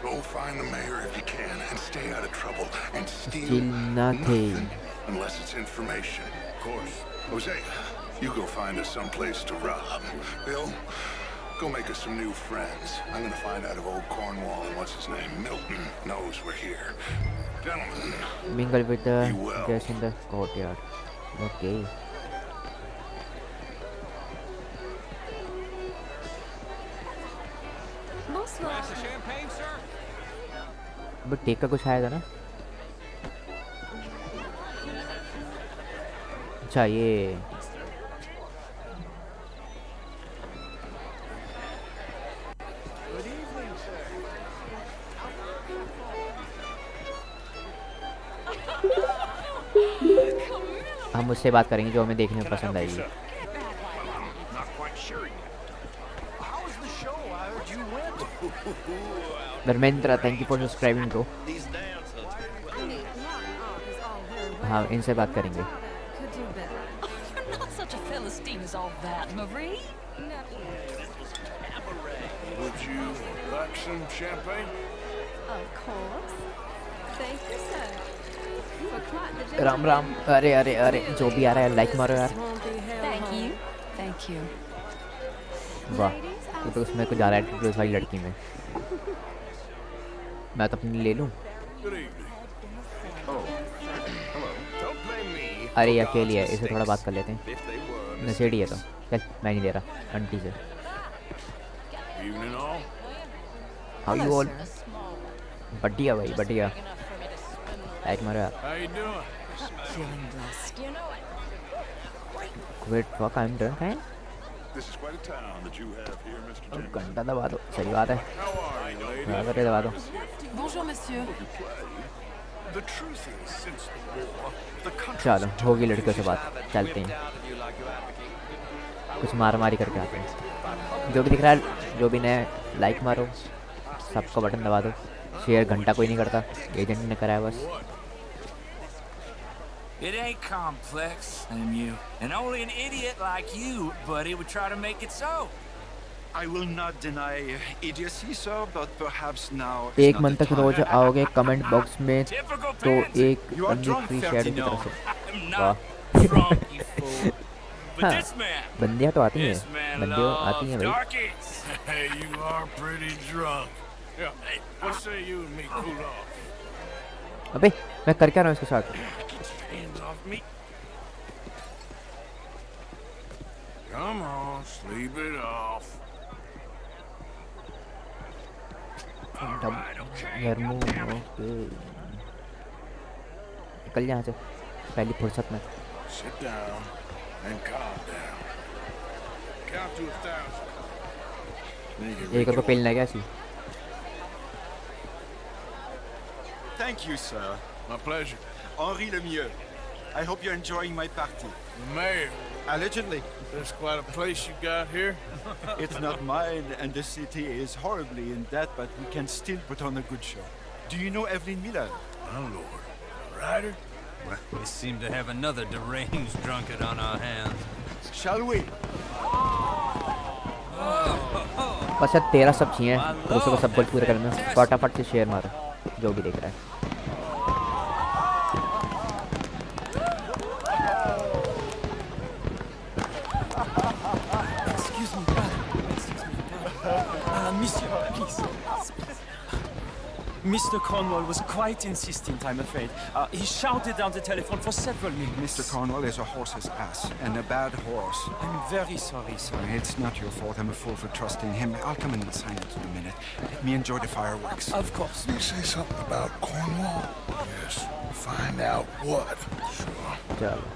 Go find the mayor if you can and stay out of trouble and steal nothing unless it's information. Of course. Jose, you go find us someplace to rob. Bill, go make us some new friends. I'm gonna find out if old Cornwall and what's his name, Milton, knows we're here. Gentlemen, mingle with the guests in the courtyard. Okay. But tech का कुछ आएगा ना अच्छा ये हम उससे बात करेंगे जो हमें देखने में पसंद आएगी Dharmendra thank you for subscribing bro हाँ इनसे बात करेंगे Would you like some champagne? Of course. Thank you, sir. Ram Ram अरे अरे अरे जो भी आ रहा है लाइक मारो यार Thank you. Thank you. वाह तो उसमें कुछ ज़्यादा एटीट्यूड वाली लड़की में मैं तो अपनी ले लूँ अरे ये अकेली है इसे थोड़ा बात कर लेते हैं नशेड़ी है तो चल मैं नहीं दे रहा आंटी से हाउ यू ऑल बढ़िया भाई बढ़िया लाइक मारो यार wait fuck I am done kind घंटा दबा दो सही बात है दबा दो Bonjour, monsieur. चलो होगी लड़कियों से बात चलते हैं कुछ मार मारी करके आते हैं जो भी दिख रहा है जो भी नया लाइक मारो सबको बटन दबा दो शेयर घंटा कोई नहीं करता एजेंट ने कराया बस It ain't complex, and only an idiot like you, buddy, would try to make it so. I will not deny idiocy, sir, but perhaps now. एक मंथ तक रोज आओगे कमेंट बॉक्स में तो एक फ्री शेयर की तरफ से वाह हाँ बंदियाँ तो आती हैं बंदियाँ आती हैं भाई Hey, you are pretty drunk. Yeah, hey, what say you and me cool off? अबे मैं कर क्या रहा हूँ इसके साथ Hands off me. Come on, sleep it off. निकल यहाँ से पहली फुर्सत में Sit down and calm down. Count to 1,000. एक को पेलना है क्या सी? Thank you, sir. My pleasure. Henri Lemieux. I hope you're enjoying my party. The mayor. Allegedly. There's quite a place you got here. It's not mine, and the city is horribly in debt, but we can still put on a good show. Do you know Evelyn Miller? My lord. Ryder? Well, we seem to have another deranged drunkard on our hands. Shall we? बस यार 13 सब चाहिए दूसरे को सब गोल पूरे करने में फटाफट से शेयर मारो जो भी देख रहा है Monsieur, please. Mr. Cornwall was quite insistent, I'm afraid. He shouted down the telephone for several minutes. Mr. Cornwall is a horse's ass, and a bad horse. I'm very sorry, sir. It's not your fault. I'm a fool for trusting him. I'll come in and sign it in a minute. Let me enjoy the fireworks. Of course. Did you say something about Cornwall? Yes. Find out what. चलो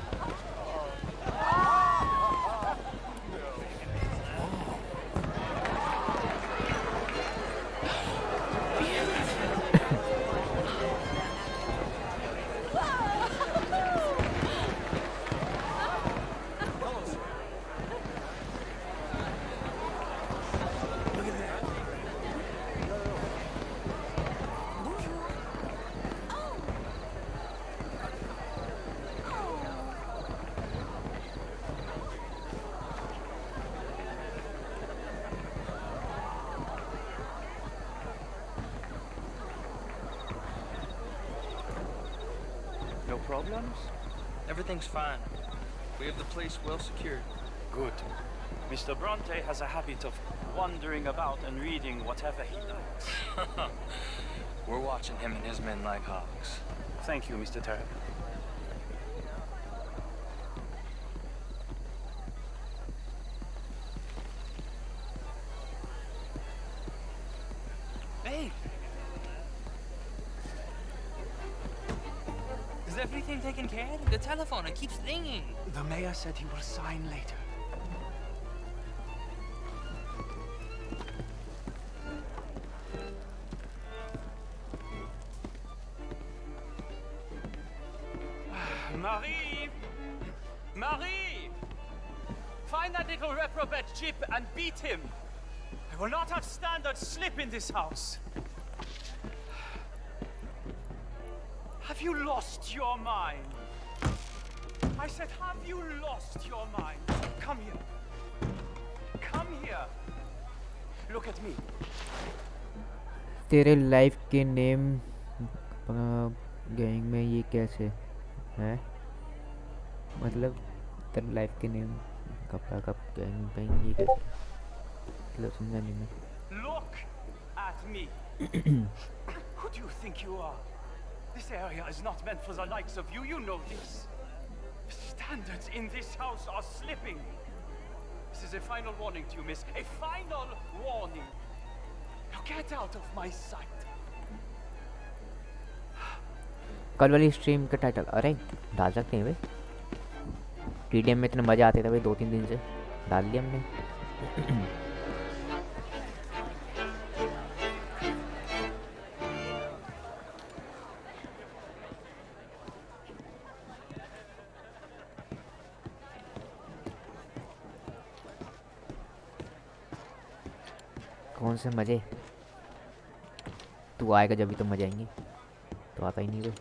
No problems? Everything's fine. We have the place well secured. Good. Mr. Bronte has a habit of wandering about and reading whatever he likes. We're watching him and his men like hawks. Thank you, Mr. Terry. Hey! Is everything taken care of? The telephone, it keeps ringing. The mayor said he will sign later. Marie! Marie! Find that little reprobate Chip and beat him. I will not have standard slip in this house. Have you lost your mind? I said, have you lost your mind? Come here. Come here. Look at me. तेरे life के name gang में ये कैसे है मतलब तेरे life के name कपड़ा कप गैंग में ये कैसे मतलब समझा नहीं मैं Look at me. Who do you think you are? This area is not meant for the likes of you. You know this. Standards in this house are slipping. This is a final warning to you, miss. A final warning. Now get out of my sight. कल वाली stream का title अरे डाल सकते हैं भाई TDM में इतने मज़े आते थे भाई 2-3 दिन से डाल दिया हमने कौन से मज़े तू आएगा जब भी तो मज़े आएंगे तो आता ही नहीं कोई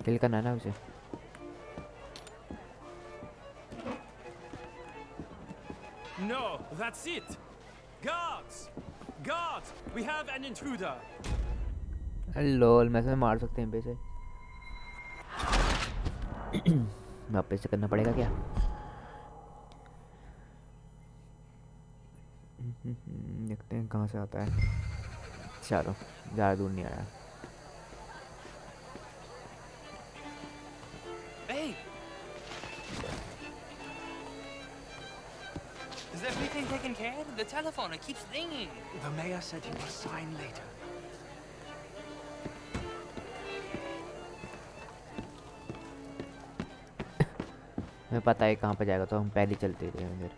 किल करना ना उसे No, that's it. Guards! Guards! We have an intruder. लोल मैं से मार सकते हैं पैसे वापस से करना पड़ेगा क्या देखते हैं कहाँ से आता है चलो ज़्यादा दूर नहीं आया Hey! Is everything taken care of? The telephone, it keeps ringing. The mayor said he will sign later. हमें पता है कहाँ पे जाएगा तो हम पहले चलते थे फिर।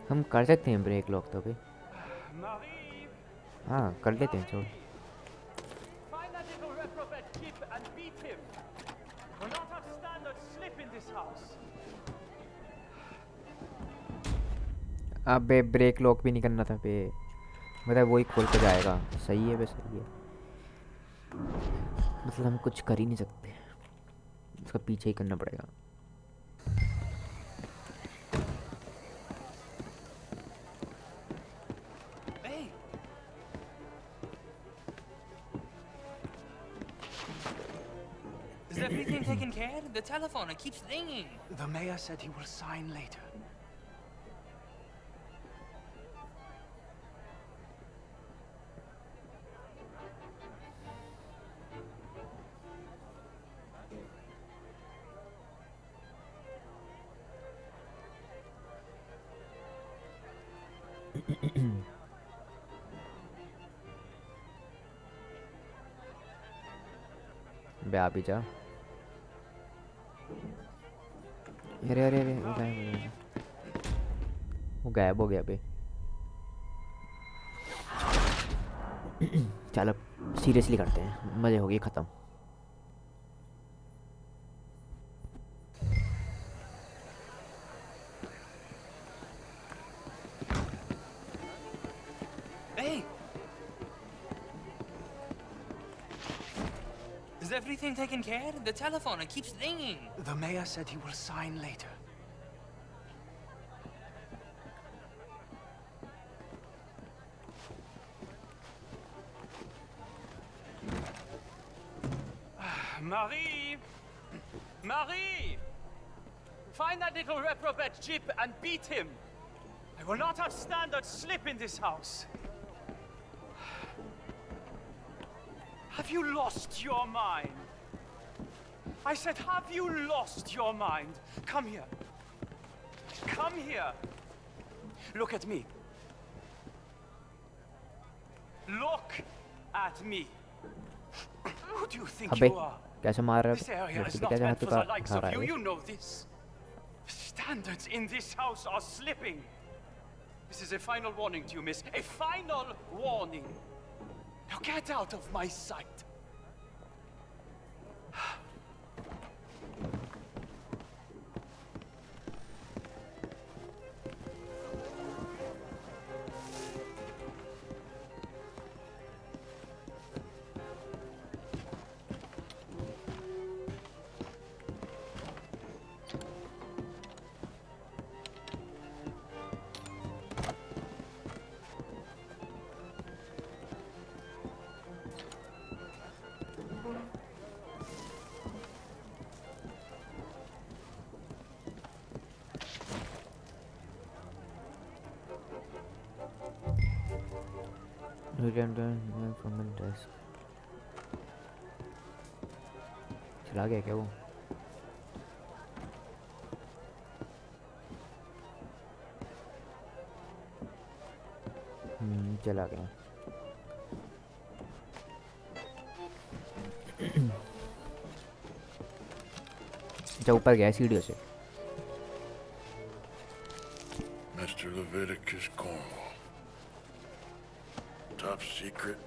हम कर सकते हैं ब्रेक लॉक तो भी। हाँ कर लेते हैं छोड़। Find that little reprobate Chip and beat him. We'll not have standard slip in this house. अबे ब्रेक लॉक भी नहीं करना था बे, मतलब वही खोल के जाएगा। सही है बे सही है, मतलब हम कुछ कर ही नहीं सकते, उसका पीछे ही करना पड़ेगा। Is everything taken care of? The telephone, it keeps ringing. The mayor said he will sign later. बे आ भी जा। अरे अरे अरे वो गायब हो गया बे। चल अब सीरियसली करते हैं, मजे हो गए ख़त्म। Hey! Is everything taken care of? The telephone, it keeps ringing. The mayor said he will sign later. Marie! Marie! Find that little reprobate Chip and beat him. I will not have standard slip in this house. Have you lost your mind? I said, have you lost your mind? Come here. Come here. Look at me. Look at me. Who do you think अबे you are? कैसे मार रहा This है? area is लड़की not कैसे meant हाथ for the उठा likes रहा of है you. Bay? You know this. Standards in this house are slipping. This is a final warning to you, miss. A final warning. Now get out of my sight. From the desk. चला गया क्या वो? चला गया। जब ऊपर गया सीढ़ियों से। Mr. Leviticus Cornwall. Top secret.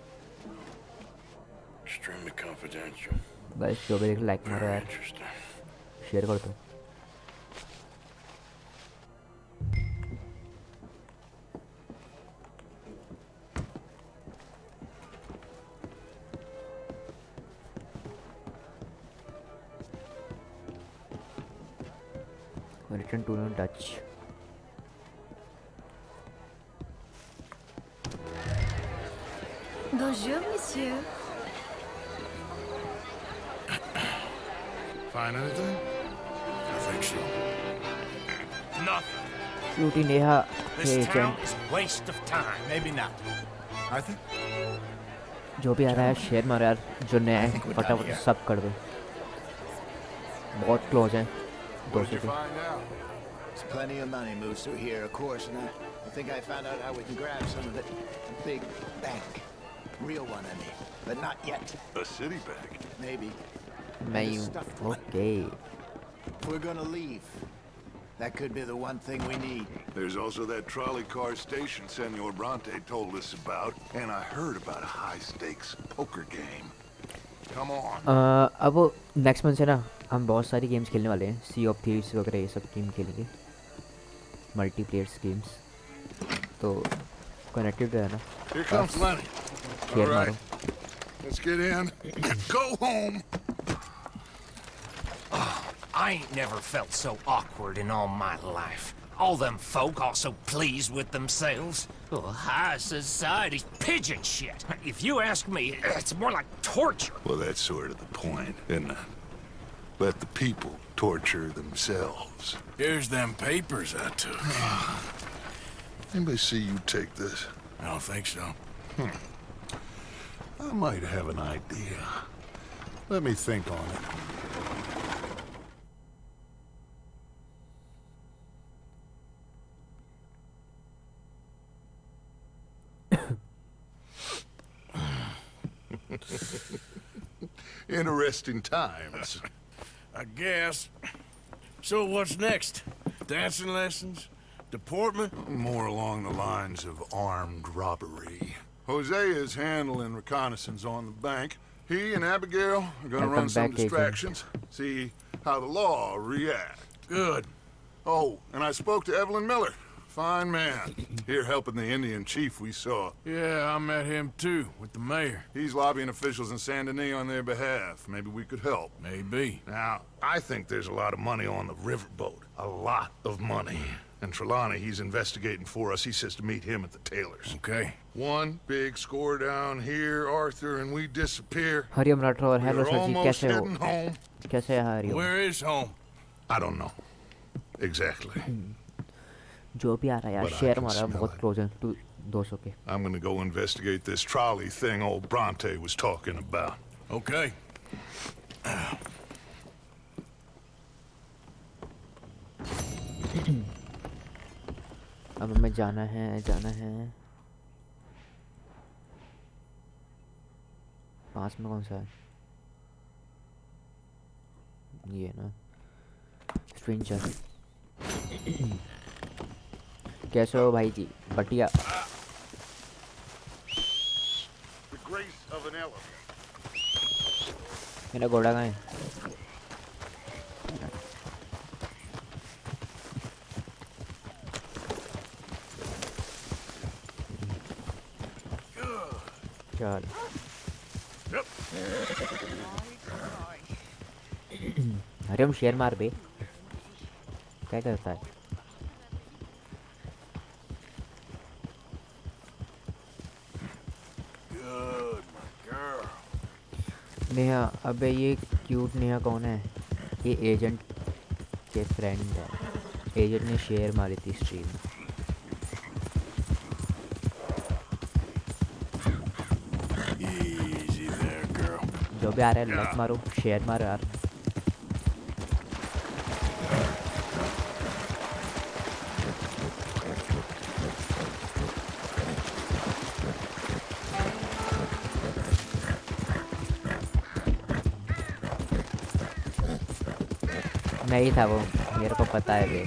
Extremely confidential. बस जो भी देख लाइक मारो यार, शेयर कर दो। Return to Dutch. Bonjour, monsieur. Find anything? I think so. Nothing. Shooting Neha. This town is a waste of time. Maybe not. Arthur? जो भी आ रहा है शेयर मारो यार, जो नया है फटाफट सब कर दो, बहुत क्लोज है। What did you find out? There's plenty of money moves through here, of course, and I think I found out how we can grab some of it. Big bank. Real one, I mean. But not yet. A city bank? Maybe. Okay. If we're gonna leave, that could be the one thing we need. There's also that trolley car station Senor Bronte told us about, and I heard about a high-stakes poker game. Come on. अब next month से ना हम बहुत सारी games खेलने वाले हैं. सी of thieves वगैरह ये सब गेम खेलेंगे, मल्टीप्लेयर्स गेम्स. तो कनेक्टेड रहना. Here comes Lenny. All right. Let's get in and go home. I ain't never felt so awkward in all my life. All them folk all so pleased with themselves. Oh, high society's pigeon shit. If you ask me, it's more like torture. Well, that's sort of the point, isn't it? Let the people torture themselves. Here's them papers I took. Anybody see you take this? I don't think so. I might have an idea. Let me think on it. Interesting times. I guess. So what's next? Dancing lessons? Deportment? More along the lines of armed robbery. Jose is handling reconnaissance on the bank. He and Abigail are gonna run some distractions, see how the law reacts. Good. Oh, and I spoke to Evelyn Miller. Fine man. Here helping the Indian chief we saw. Yeah, I met him too, with the mayor. He's lobbying officials in Saint Denis on their behalf. Maybe we could help. Maybe. Now, I think there's a lot of money on the riverboat. A lot of money. And Trelawney, he's investigating for us. He says to meet him at the Taylor's. Okay. One big score down here, Arthur, and we disappear. Hariom Rathore, hello We're sir ji, almost कैसे हो? heading home. कैसे है Hariom? Where is home? I don't know. Exactly. जो भी आ रहा है यार, But I share can मारा smell बहुत it. क्लोज है टू 200 के. I'm gonna go investigate this trolley thing old Bronte was talking about. Okay. अब हमें जाना है. पास में कौन सा है? ये ना स्ट्रेंजर. कैसे हो भाई जी? बढ़िया. The grace of an elephant. मेरा घोड़ा कहाँ है? चल. अरे हम शेयर मार बे. क्या करता है? नेहा, अबे ये क्यूट नेहा कौन है? ये एजेंट के फ्रेंड है. एजेंट ने शेयर मारी थी स्ट्रीम. Easy there, girl. जो भी आ रहा है लत मारो, शेयर मारो यार. नहीं था वो, मेरे को पता है बे.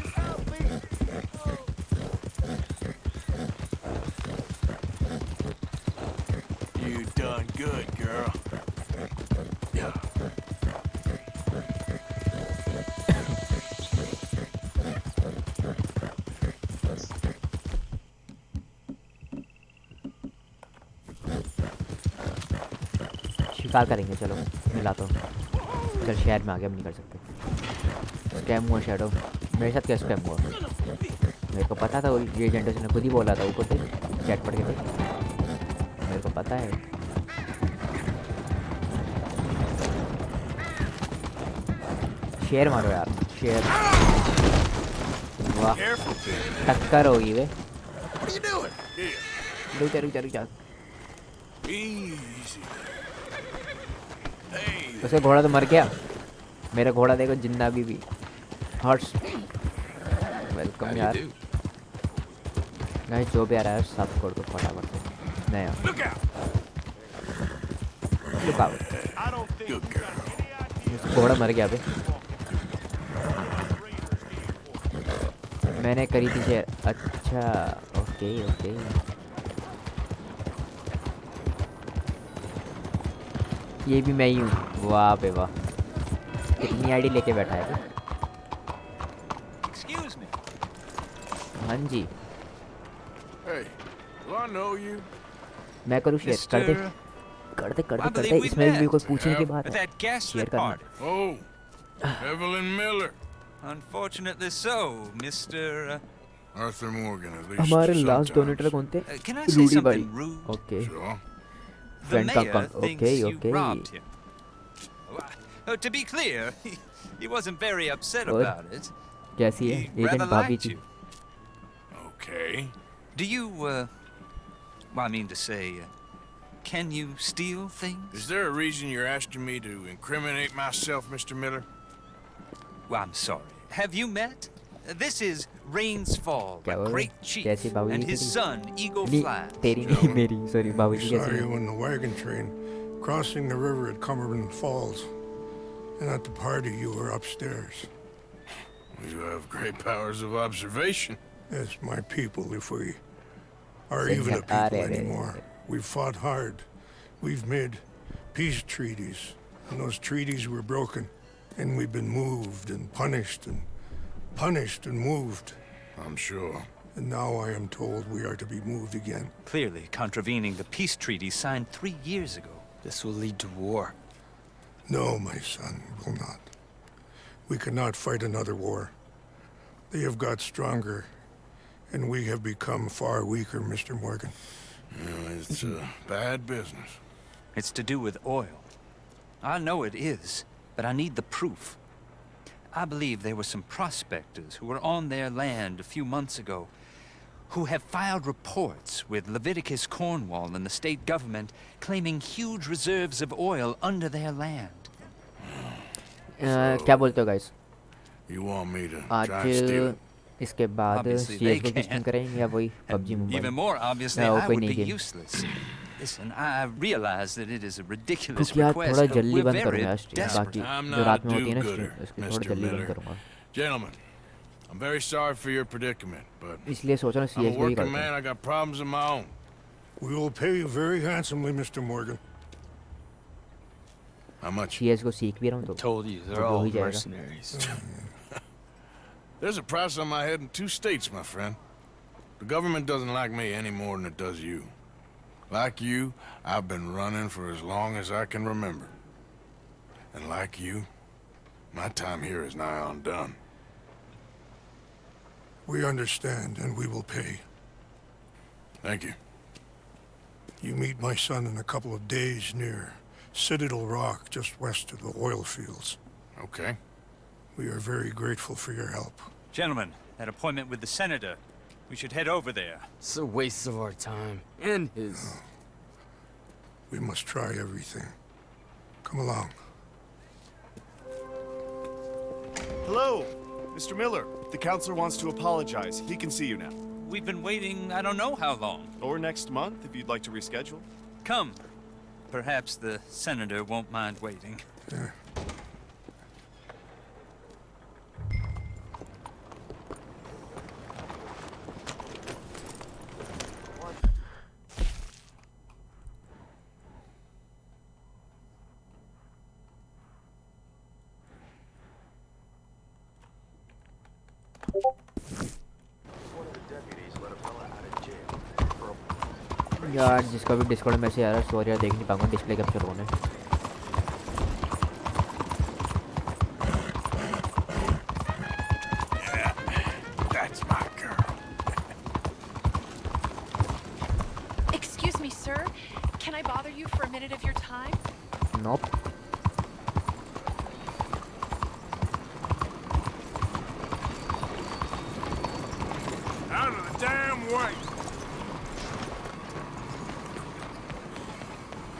You done good, girl. Yeah. शिकार करेंगे, चलो मिला तो. चल शहर में आगे हम नहीं कर सकते. स्कैम हुआ शैडो. मेरे साथ क्या स्कैम हुआ? मेरे को पता था, वो एजेंट ने खुद ही बोला था ऊपर से चैट पढ़ के थे. मेरे को पता है. शेयर मारो यार, शेयर. वाह, टक्कर होगी वे. रुक जा. Easy. उसे घोड़ा तो मर गया. मेरा घोड़ा देखो जिंदा भी. हॉर्स वेलकम यार गाइस जो भी आ रहा है सब कर दो फटाफट से नहीं यार लुक आउट घोड़ा मर गया अबे मैंने करी थी शेयर अच्छा ओके ओके ये भी मैं ही हूँ वाह बे वाह कितनी आईडी लेके बैठा है हाँ जी मैं करूँ शेयर कर दे इसमें भी कोई पूछने की बात है शेयर करना Evelyn Miller. Unfortunately so, Mr. Arthur Morgan, at least हमारे लास्ट डोनेटर कौन थे Can I say रूडी भाई something rude? Okay Sure. The friend mayor का thinks okay you okay robbed him. To be clear, he wasn't very upset और about it. कैसी है He agent rather भाभी liked जी you. Okay. Do you, well, I mean to say, can you steal things? Is there a reason you're asking me to incriminate myself, Mr. Miller? Well, I'm sorry. Have you met? This is Rains Fall, the great chief, and his son, Eagle Fly. तेरी नहीं मेरी sorry बाबू जी We saw कैसी you in the wagon train crossing the river at Cumberland Falls. And at the party, you were upstairs. You have great powers of observation. Yes, my people, if we are even a people anymore. We've fought hard. We've made peace treaties. And those treaties were broken. And we've been moved and punished and moved. I'm sure. And now I am told we are to be moved again. Clearly contravening the peace treaty signed 3 years ago. This will lead to war. No, my son, it will not. We cannot fight another war. They have got stronger, and we have become far weaker, Mr. Morgan. It's bad business. It's to do with oil. I know it is, but I need the proof. I believe there were some prospectors who were on their land a few months ago who have filed reports with Leviticus Cornwall and the state government claiming huge reserves of oil under their land. क्या बोलते हो guys You want me to आज try and steal it? इसके बाद Obviously they CS:GO की stream करेंगे या वही PUBG mobile Even more obviously, वो I कोई would नहीं be game useless. Listen, I realize that it is a ridiculous क्योंकि आज request, थोड़ा but जल्दी we're बंद very करूँगा स्ट्रीम बाकी desperate. I'm जो रात not में होती है ना do-gooder, स्ट्रीम उसकी थोड़ा Mr. जल्दी बंद Miller. करूँगा Gentlemen, I'm very sorry for your predicament, but इसलिए सोच रहा हूँ I'm a CS:GO he working करता man. I got problems of my own. We will pay you very handsomely, Mr. Morgan. How much? CS:GO सीख भी रहा हूँ तो Told you, they're all mercenaries. There's a price on my head in 2 states, my friend. The government doesn't like me any more than it does you. Like you, I've been running for as long as I can remember. And like you, my time here is nigh undone. We understand, and we will pay. Thank you. You meet my son in a couple of days near Citadel Rock, just west of the oil fields. Okay. We are very grateful for your help. Gentlemen, that appointment with the senator. We should head over there. It's a waste of our time. And his. We must try everything. Come along. Hello, Mr. Miller. The counselor wants to apologize. He can see you now. We've been waiting I don't know how long. Or next month, if you'd like to reschedule. Come. Perhaps the senator won't mind waiting. Yeah. यार जिसका भी Discord message आ रहा है sorry यार देख नहीं पाऊंगा display capture होने That's my girl. Excuse me, sir. Can I bother you for a minute of your time? Nope. Out of the damn way.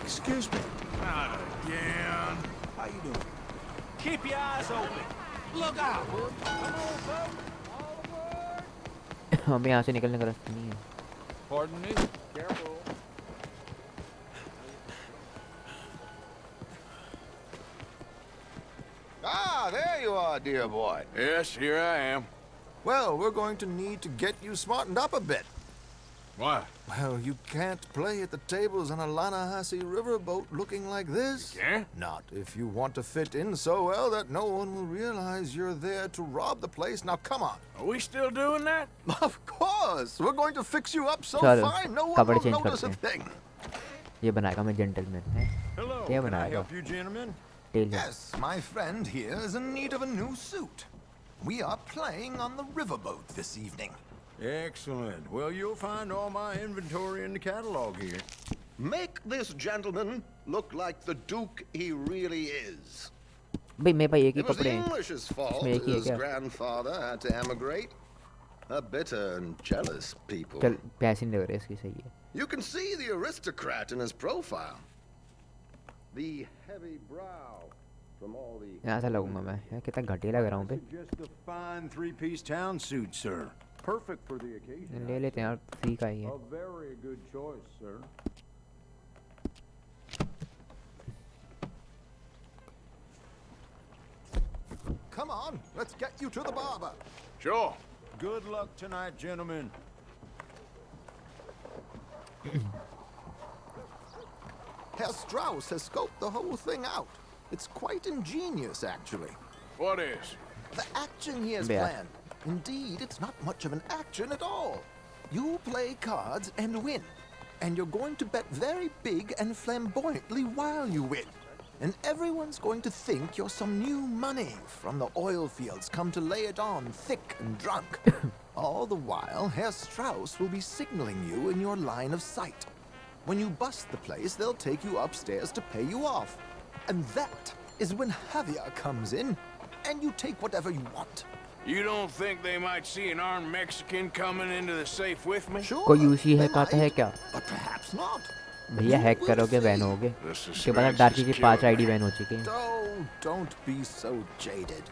Excuse me. Not again. How you doing? Keep your eyes open. Look out! हमें यहाँ से निकलने का रास्ता नहीं है. Pardon me. Careful. Ah, there you are, dear boy. Yes, here I am. Well, we're going to need to get you smartened up a bit. Why? Well, you can't play at the tables on a Lanahasi riverboat looking like this. You can't? Not if you want to fit in so well that no one will realize you're there to rob the place. Now, come on. Are we still doing that? Of course. We're going to fix you up so चलो, fine no one cover will change notice a करते हैं. thing. ये बनाएगा मैं gentleman है. Hello, ये can I बनाएगा. help you, gentlemen? Tail Yes, my friend here is in need of a new suit. We are playing on the riverboat this evening. Excellent. Well, you'll find all my inventory in the catalog here. Make this gentleman look like the Duke he really is. भाई मेरे पास एक ही It was the कपड़े हैं. English's fault इसमें एक ही है his क्या? grandfather had to emigrate. A bitter and jealous people. चल पैसे नहीं दे रहे इसकी सही है. You can see the aristocrat in his profile. The heavy brow from all the... यहाँ से लगूंगा मैं. यार कितना घटिया लग रहा हूँ बे. Just a fine three-piece town suit, sir. Perfect for the occasion. ले लेते हैं यार फ्री का ही है. A very good choice, sir. Come on, let's get you to the barber. Sure. Good luck tonight, gentlemen. Herr Strauss has scoped the whole thing out. It's quite ingenious, actually. What is? The action he has Yeah. planned. Indeed, it's not much of an action at all. You play cards and win. And you're going to bet very big and flamboyantly while you win. And everyone's going to think you're some new money from the oil fields come to lay it on thick and drunk. All the while, Herr Strauss will be signaling you in your line of sight. When you bust the place, they'll take you upstairs to pay you off. And that is when Javier comes in, and you take whatever you want. You don't think they might see an armed Mexican coming into the safe with me? Sure. कोई UC है कहता है क्या? But perhaps not. भैया hack करोगे ban होगे. उसके बाद डार्की की 5 आईडी बैन हो चुकी हैं. Oh, don't be so jaded.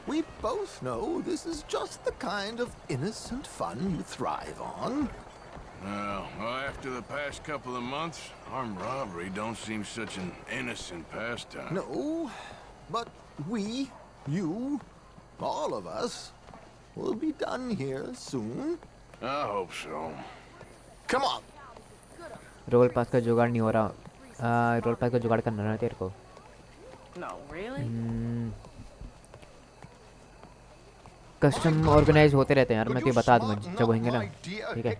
We both know this is just the kind of innocent fun you thrive on. Well, after the past couple of months, armed robbery don't seem such an innocent pastime. No, but we, you, all of us, will be done here soon. I hope so. Come on. Roll pass का जुगाड़ नहीं हो रहा. Role pass का जुगाड़ करना है तेरे को. No, really? कस्टम ऑर्गेनाइज होते रहते हैं यार. मैं तो बता दूंगा जब होंगे ना. ठीक है.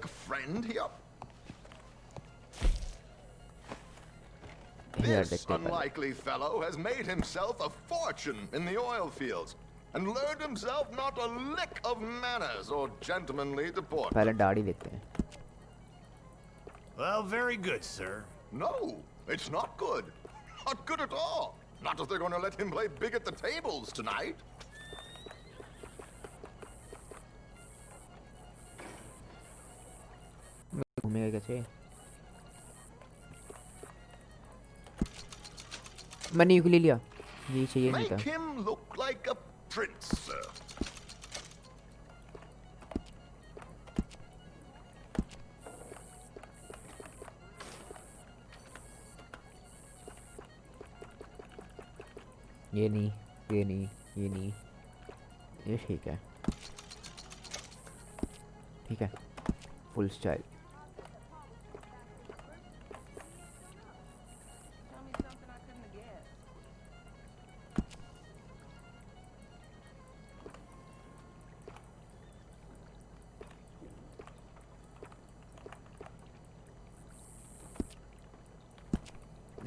This unlikely fellow has made himself a fortune in the oil fields and learned himself not a lick of manners or gentlemanly deportment. पहले दाढ़ी देते हैं. Well, very good, sir. No, it's not good. Not good at all. Not if they're going to let him play big at the tables tonight. घूमेगा कैसे? मैंने यूक ले लिया. ये चाहिए नहीं था. Make him look like a prince, sir. ये नहीं, ये नहीं, ये नहीं. ये ठीक है. ठीक है. Full style.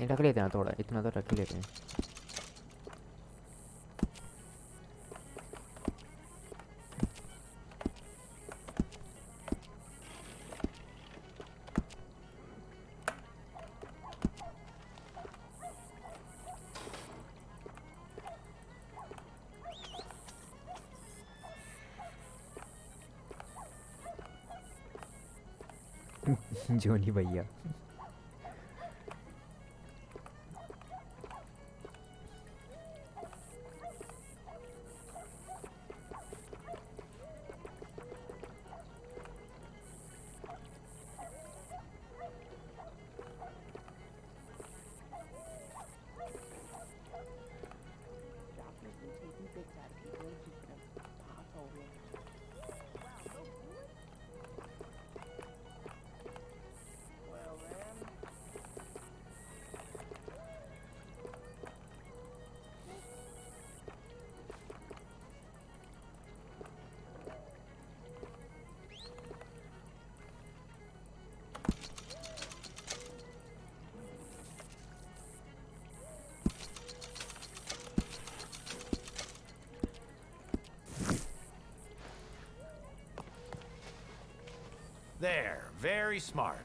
रख लेते हैं थोड़ा. इतना तो रख लेते हैं. जोनी भैया. There, very smart.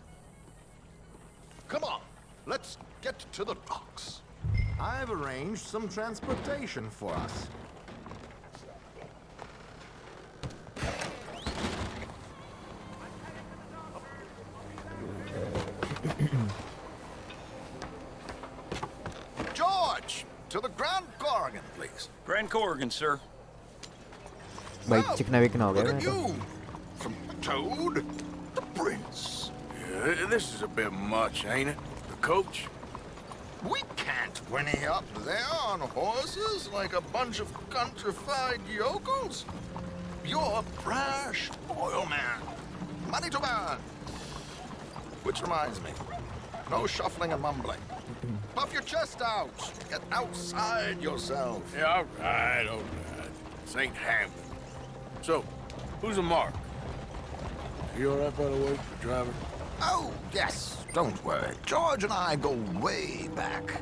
Come on, let's get to the docks. I've arranged some transportation for us. George, to the Grand Corrigan, please. Grand Corrigan, sir. Byte चिकना विकना हो गया Look मैं at तो। you, from Toad to Prince. Yeah, this is a bit much, ain't it? The coach? We can't whinny up there on horses like a bunch of countrified yokels. You're a brash oil man. Money to burn. Which reminds me, no shuffling and mumbling. Puff your chest out. Get outside yourself. Yeah, all right. This ain't happening. So, who's a mark? You all right, by the way, the driver? Oh, yes. Don't worry. George and I go way back.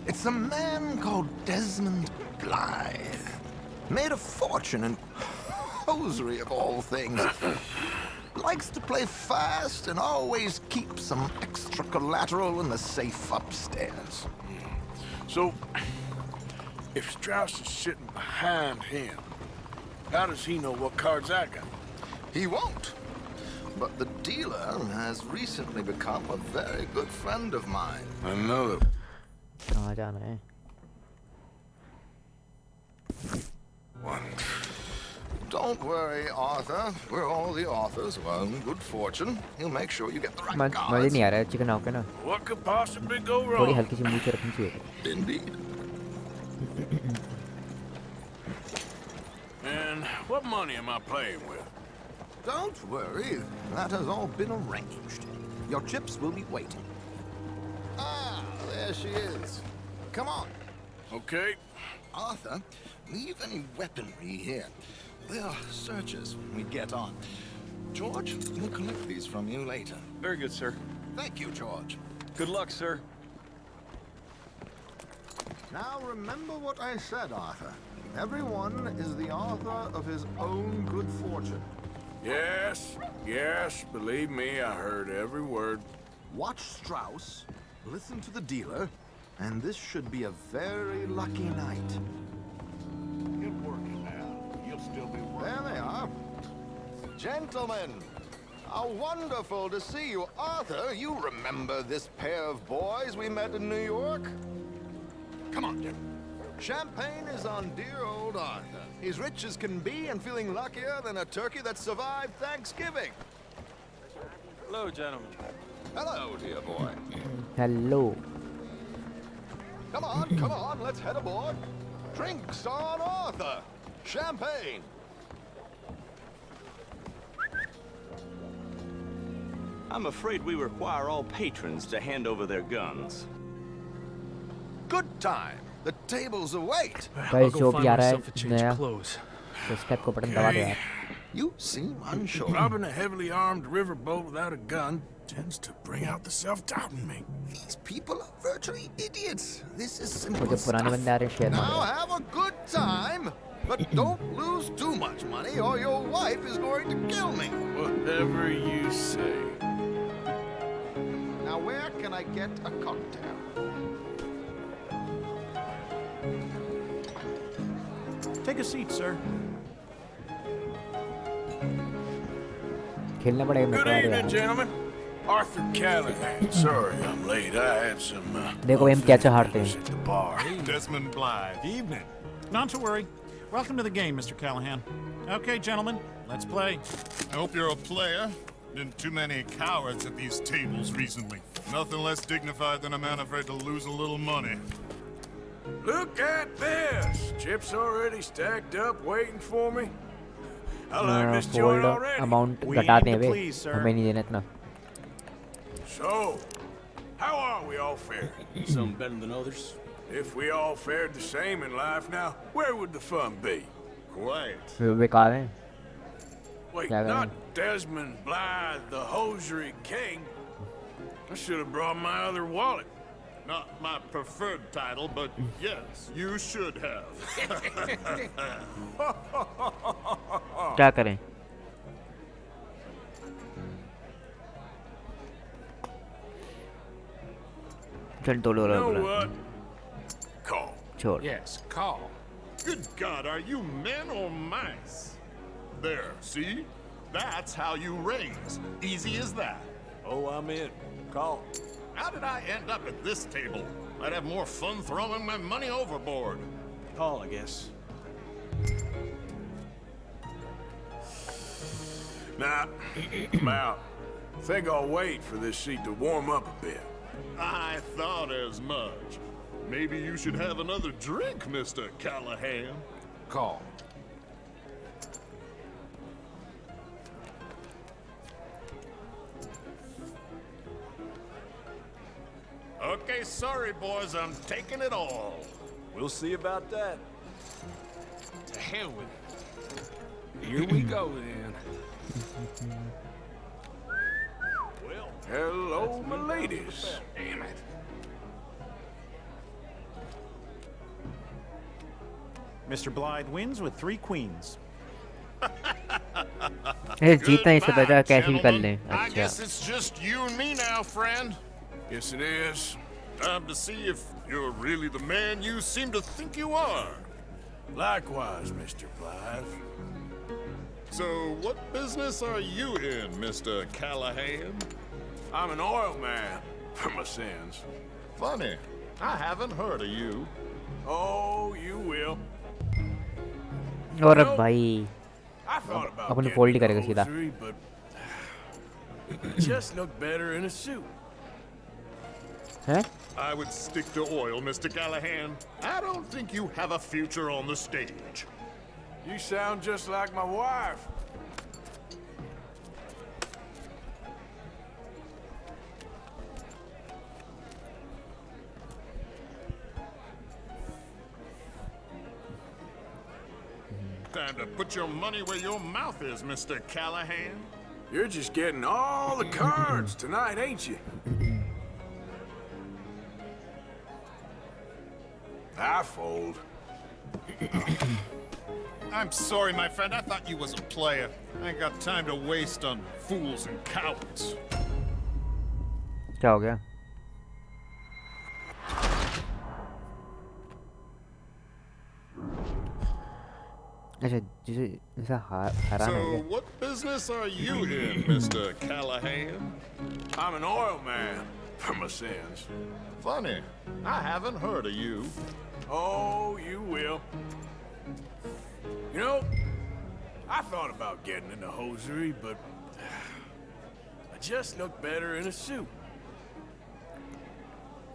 It's a man called Desmond Blythe. Made a fortune in hosiery of all things. Likes to play fast and always keep some extra collateral in the safe upstairs. So, if Strauss is sitting behind him, how does he know what cards I got? He won't. But the dealer has recently become a very good friend of mine. I know it. कहाँ जाना है? Don't worry, Arthur. We're all the authors of our own good fortune. He'll make sure you get the right मज़े cards. नहीं आ रहा है chicken आओ के ना। What could possibly go थोड़ी wrong? हल्की सी मूंछ रखनी चाहिए। Indeed. And what money am I playing with? Don't worry. That has all been arranged. Your chips will be waiting. Ah, there she is. Come on. Okay. Arthur, leave any weaponry here. They are searchers when we get on. George, we'll collect these from you later. Very good, sir. Thank you, George. Good luck, sir. Now remember what I said, Arthur. Everyone is the author of his own good fortune. Yes, believe me, I heard every word. Watch Strauss, listen to the dealer, and this should be a very lucky night. You're working now. You'll still be working. There they are. Gentlemen, how wonderful to see you. Arthur, you remember this pair of boys we met in New York? Come on, Jim. Champagne is on dear old Arthur. He's rich as can be and feeling luckier than a turkey that survived Thanksgiving. Hello, gentlemen. Hello, dear boy. Hello. Come on, let's head aboard. Drinks on Arthur. Champagne. I'm afraid we require all patrons to hand over their guns. Good time. The tables await. Guys जो भी आ रहा है नया subscribe को button दबा दो यार। You seem unsure. Robbing a heavily armed riverboat without a gun tends to bring out the self-doubt in me. These people are virtually idiots. This is simple मुझे पुराने stuff. बंदे आ रहे हैं share Now have a good time, but don't lose too much money or your wife is going to kill me. Whatever you say. Now where can I get a cocktail? Take a seat, sir. खेलना पड़ेगा मेरे Good को यार evening, यार। gentlemen. Arthur Callahan. Sorry I'm late. I had some देखो हम कैसे हारते हैं। at the bar. Desmond Blythe. Evening. Not to worry. Welcome to the game, Mr. Callahan. Okay, gentlemen, let's play. I hope you're a player. Been too many cowards at these tables recently. Nothing less dignified than a man afraid to lose a little money. Look at this. Chips already stacked up waiting for me. I like this joint fold already. Amount घटाते हैं वे हमें नहीं देना इतना। So, how are we all faring? Some better than others. If we all fared the same in life now, where would the fun be? Quiet. बेकार है। Wait, क्या करें? not Desmond Blythe, the hosiery king. I should have brought my other wallet. Not my preferred title, but yes, you should have. क्या करें? चल तोड़ो You know बोला what? Call. छोड़ Yes, call. Good God, are you men or mice? There, see? That's how you raise. Easy as that. Oh, I'm in. Call. How did I end up at this table? I'd have more fun throwing my money overboard. Call, I guess. Nah, I'm out. Think I'll wait for this seat to warm up a bit. I thought as much. Maybe you should have another drink, Mr. Callahan. Call. Okay, sorry, boys, I'm taking it all. We'll see about that. To hell with it. Here we go then. Well, hello, my ladies. Damn it. Mr. Blythe wins with 3 queens. जीतना है इससे बेहतर कैसे भी कर लें I अच्छा guess it's just you and me now, friend. Yes, it is. Time to see if you're really the man you seem to think you are. Likewise, Mr. Blythe. So, what business are you in, Mr. Callahan? I'm an oil man, for my sins. Funny, I haven't heard of you. Oh, you will. और अब भाई I thought about upon getting fold he a करेगा सीधा hosiery, but just look better in a suit. हैं I would stick to oil, Mr. Callahan. I don't think you have a future on the stage. You sound just like my wife. Time to put your money where your mouth is, Mr. Callahan. You're just getting all the cards tonight, ain't you? I fold. I'm sorry, my friend. I thought you was a player. I ain't got time to waste on fools and cowards. क्या हो गया अच्छा जिसे ऐसा हराना So, है what business are you in, Mr. Callahan? I'm an oil man, for my sins. Funny, I haven't heard of you. Oh, you will. You know, I thought about getting into hosiery, but I just look better in a suit.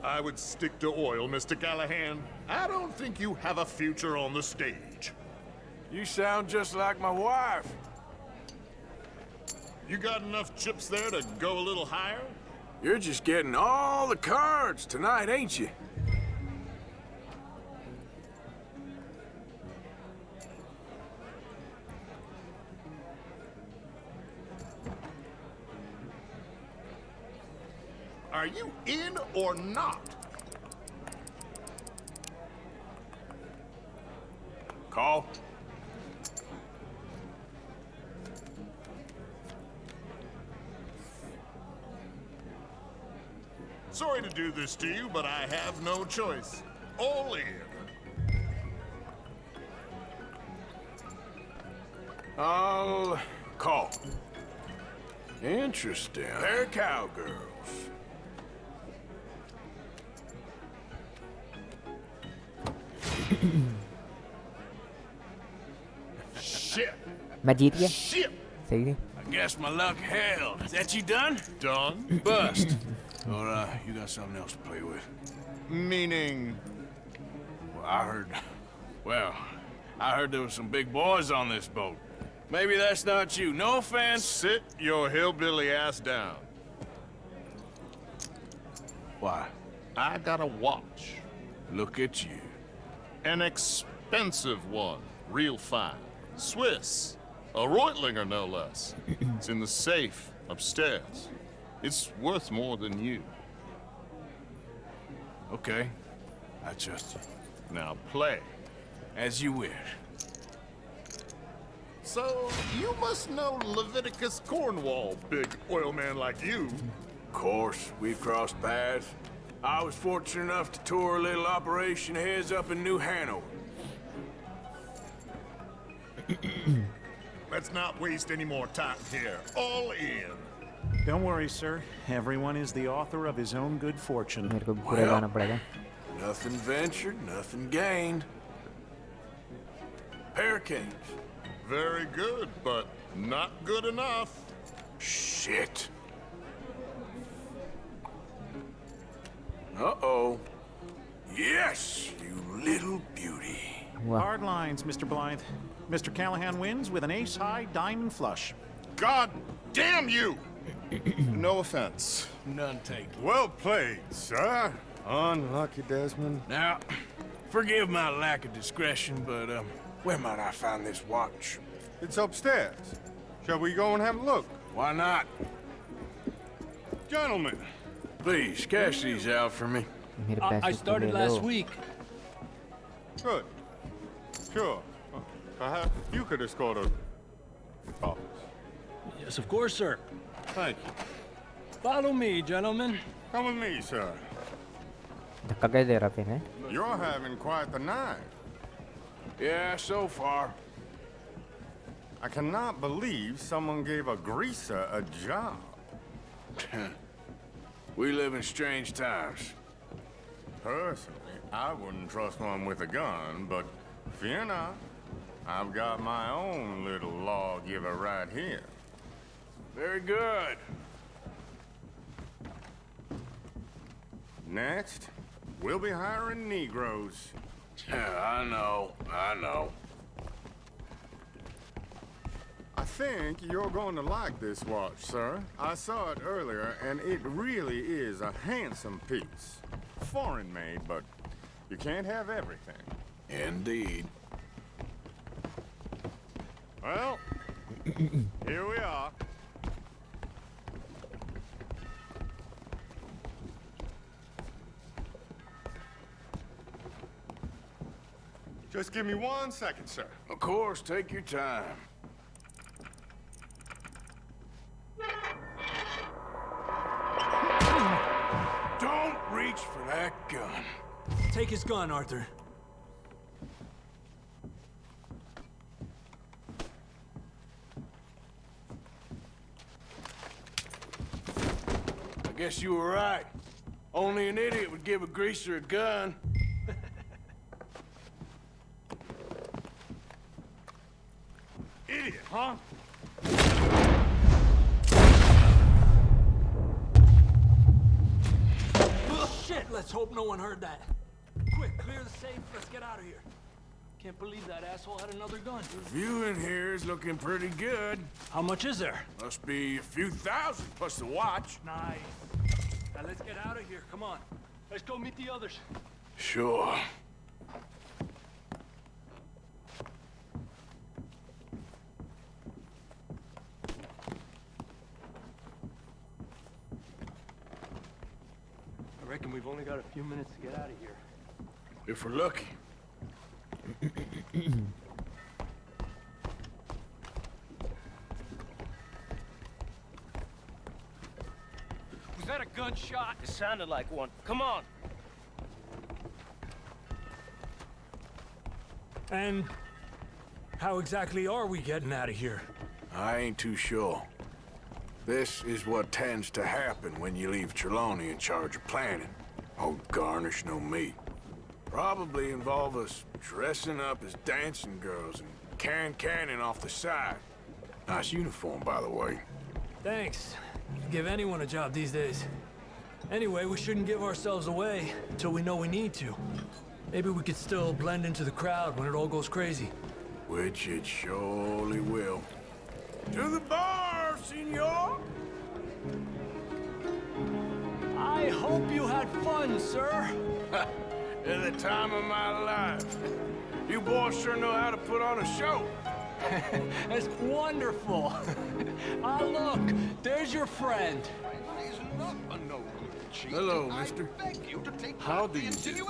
I would stick to oil, Mr. Callahan. I don't think you have a future on the stage. You sound just like my wife. You got enough chips there to go a little higher? You're just getting all the cards tonight, ain't you? Are you in or not? Call. Sorry to do this to you, but I have no choice. All in. I'll call. Interesting. They're cowgirls. Shit. मैं जीत गया Shit. सही है I guess my luck held. Is that you done? Done? Bust. Or you got something else to play with? Meaning? Well, I heard there was some big boys on this boat. Maybe that's not you. No offense. Sit your hillbilly ass down. Why? I got a watch. Look at you. An expensive one. Real fine. Swiss. A Reutlinger, no less. It's in the safe upstairs. It's worth more than you. Okay. I trust you. Now play. As you wish. So, you must know Leviticus Cornwall, big oil man like you. Of course, we've crossed paths. I was fortunate enough to tour a little operation heads up in New Hanover. Let's not waste any more time here. All in. Don't worry, sir. Everyone is the author of his own good fortune. मेरे को पूरा गाना पड़ेगा. Nothing ventured, nothing gained. Hurricanes. Very good, but not good enough. Shit. Uh-oh. Yes, you little beauty. Hard lines, Mr. Blythe. Mr. Callahan wins with an ace-high diamond flush. God damn you! No offense. None taken. Well played, sir. Unlucky, Desmond. Now, forgive my lack of discretion, but, where might I find this watch? It's upstairs. Shall we go and have a look? Why not? Gentlemen. Please, cash these out for me. I started last week. Good. Sure. Perhaps you could escort her. Oh. Yes, of course, sir. Thank you. Follow me, gentlemen. Come with me, sir. धक्का कैसे दे रहा फिर है? You're having quite the night. Yeah, so far. I cannot believe someone gave a greaser a job. We live in strange times. Personally, I wouldn't trust one with a gun, but fear not. I've got my own little lawgiver right here. Very good. Next, we'll be hiring Negroes. I know. I think you're going to like this watch, sir. I saw it earlier, and it really is a handsome piece. Foreign made, but you can't have everything. Indeed. Well, here we are. Just give me 1 second, sir. Of course, take your time. Don't reach for that gun. Take his gun, Arthur. I guess you were right. Only an idiot would give a greaser a gun. Idiot, huh? Shit, let's hope no one heard that. Quick, clear the safe, let's get out of here. Can't believe that asshole had another gun. The view in here is looking pretty good. How much is there? Must be a few thousand plus the watch. Nice. Now let's get out of here, come on. Let's go meet the others. Sure. I reckon we've only got a few minutes to get out of here. If we're lucky. Was that a gunshot? It sounded like one. Come on. And how exactly are we getting out of here? I ain't too sure. This is what tends to happen when you leave Trelawney in charge of planning. Oh, garnish no meat. Probably involve us dressing up as dancing girls and carrying cannon off the side. Nice uniform, by the way. Thanks. Give anyone a job these days. Anyway, we shouldn't give ourselves away until we know we need to. Maybe we could still blend into the crowd when it all goes crazy. Which it surely will. To the bar, senor! I hope you had fun, sir. At the time of my life. You boys sure know how to put on a show. That's wonderful. Ah, look, there's your friend. Hello, mister. How do you do?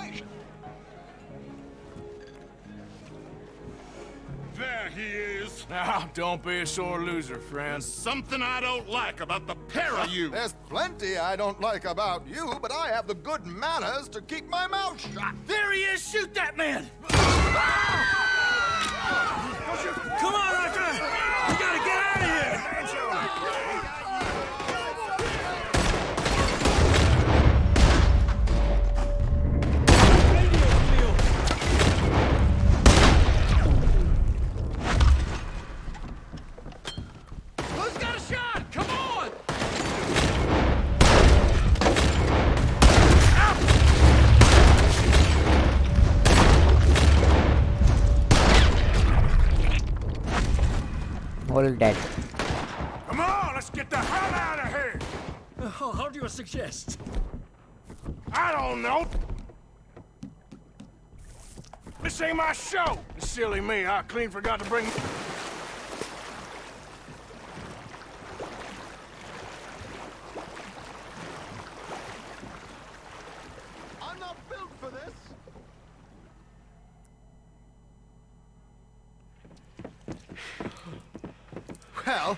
there he is. Now, don't be a sore loser, friend. Something I don't like about the pair of you. There's plenty I don't like about you, but I have the good manners to keep my mouth shut. There he is! Shoot that man! Come on, Arthur! We gotta get out of here! Who's got a shot? Come on! All dead. Come on, let's get the hell out of here! How do you suggest? I don't know. This ain't my show. Silly me, I clean forgot to bring... I'm not built for this. Well,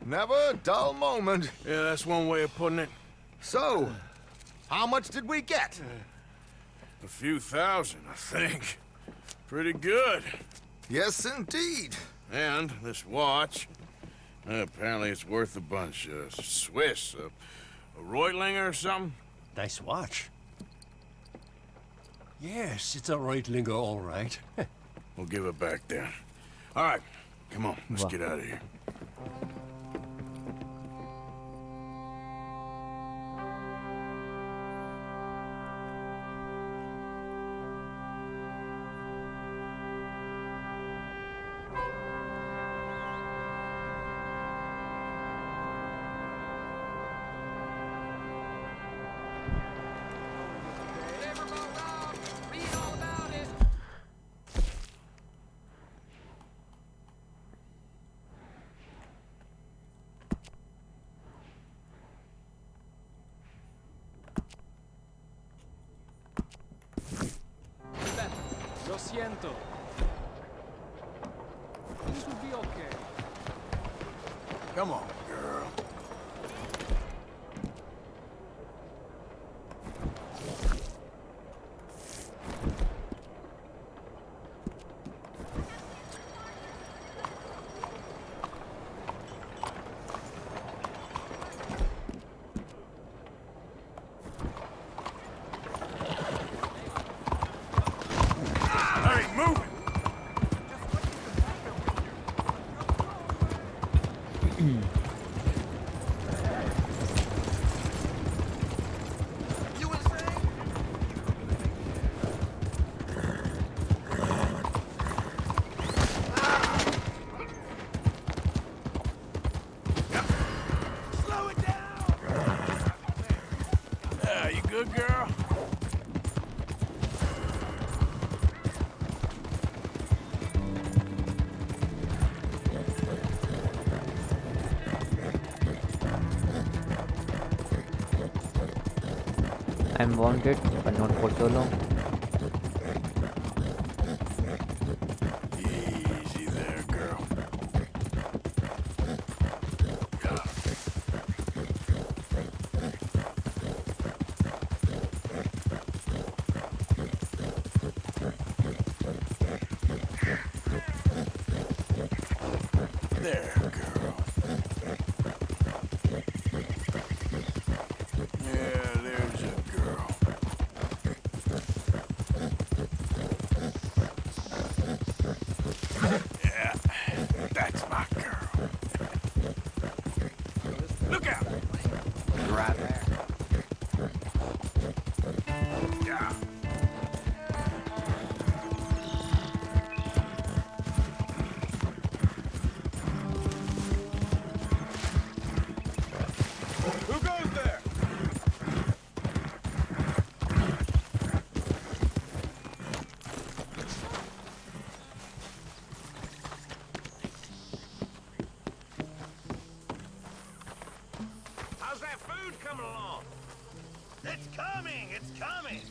never a dull moment. Yeah, that's one way of putting it. So, how much did we get? A few thousand, I think. Pretty good. Yes, indeed. And this watch, apparently it's worth a bunch. Swiss, a Reutlinger or something? Nice watch. Yes, it's a Reutlinger, all right. We'll give it back then. All right, come on, let's get out of here. Lo siento. Things will be okay. Come on, girl. Hey, move it! Slow it down! Yeah, you good, girl? I'm wanted, but not for so long. Easy there, girl. There, girl. Yeah, there's a girl. Yeah, that's my girl. Look out! Right there. Yeah. Who goes there? How's that food coming along? It's coming! It's coming!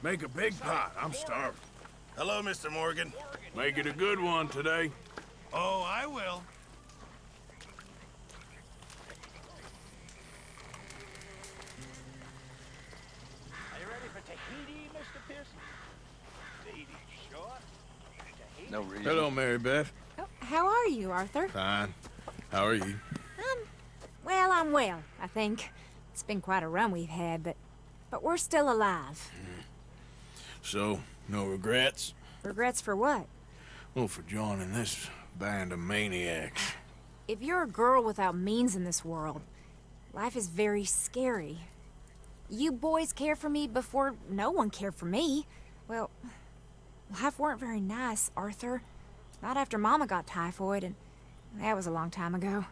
Make a big pot. I'm starving. Hello, Mr. Morgan. Make it a good one today. Oh, I will. Are you ready for Tahiti, Mr. Pearson? Tahiti, sure. Tahiti? No reason. Hello, Mary Beth. Oh, how are you, Arthur? Fine. How are you? Well, I'm well, I think. It's been quite a run we've had, but we're still alive. So, no regrets? Regrets for what? Well, for joining this band of maniacs. If you're a girl without means in this world, life is very scary. You boys cared for me before no one cared for me. Well, life weren't very nice, Arthur. Not after Mama got typhoid, and that was a long time ago.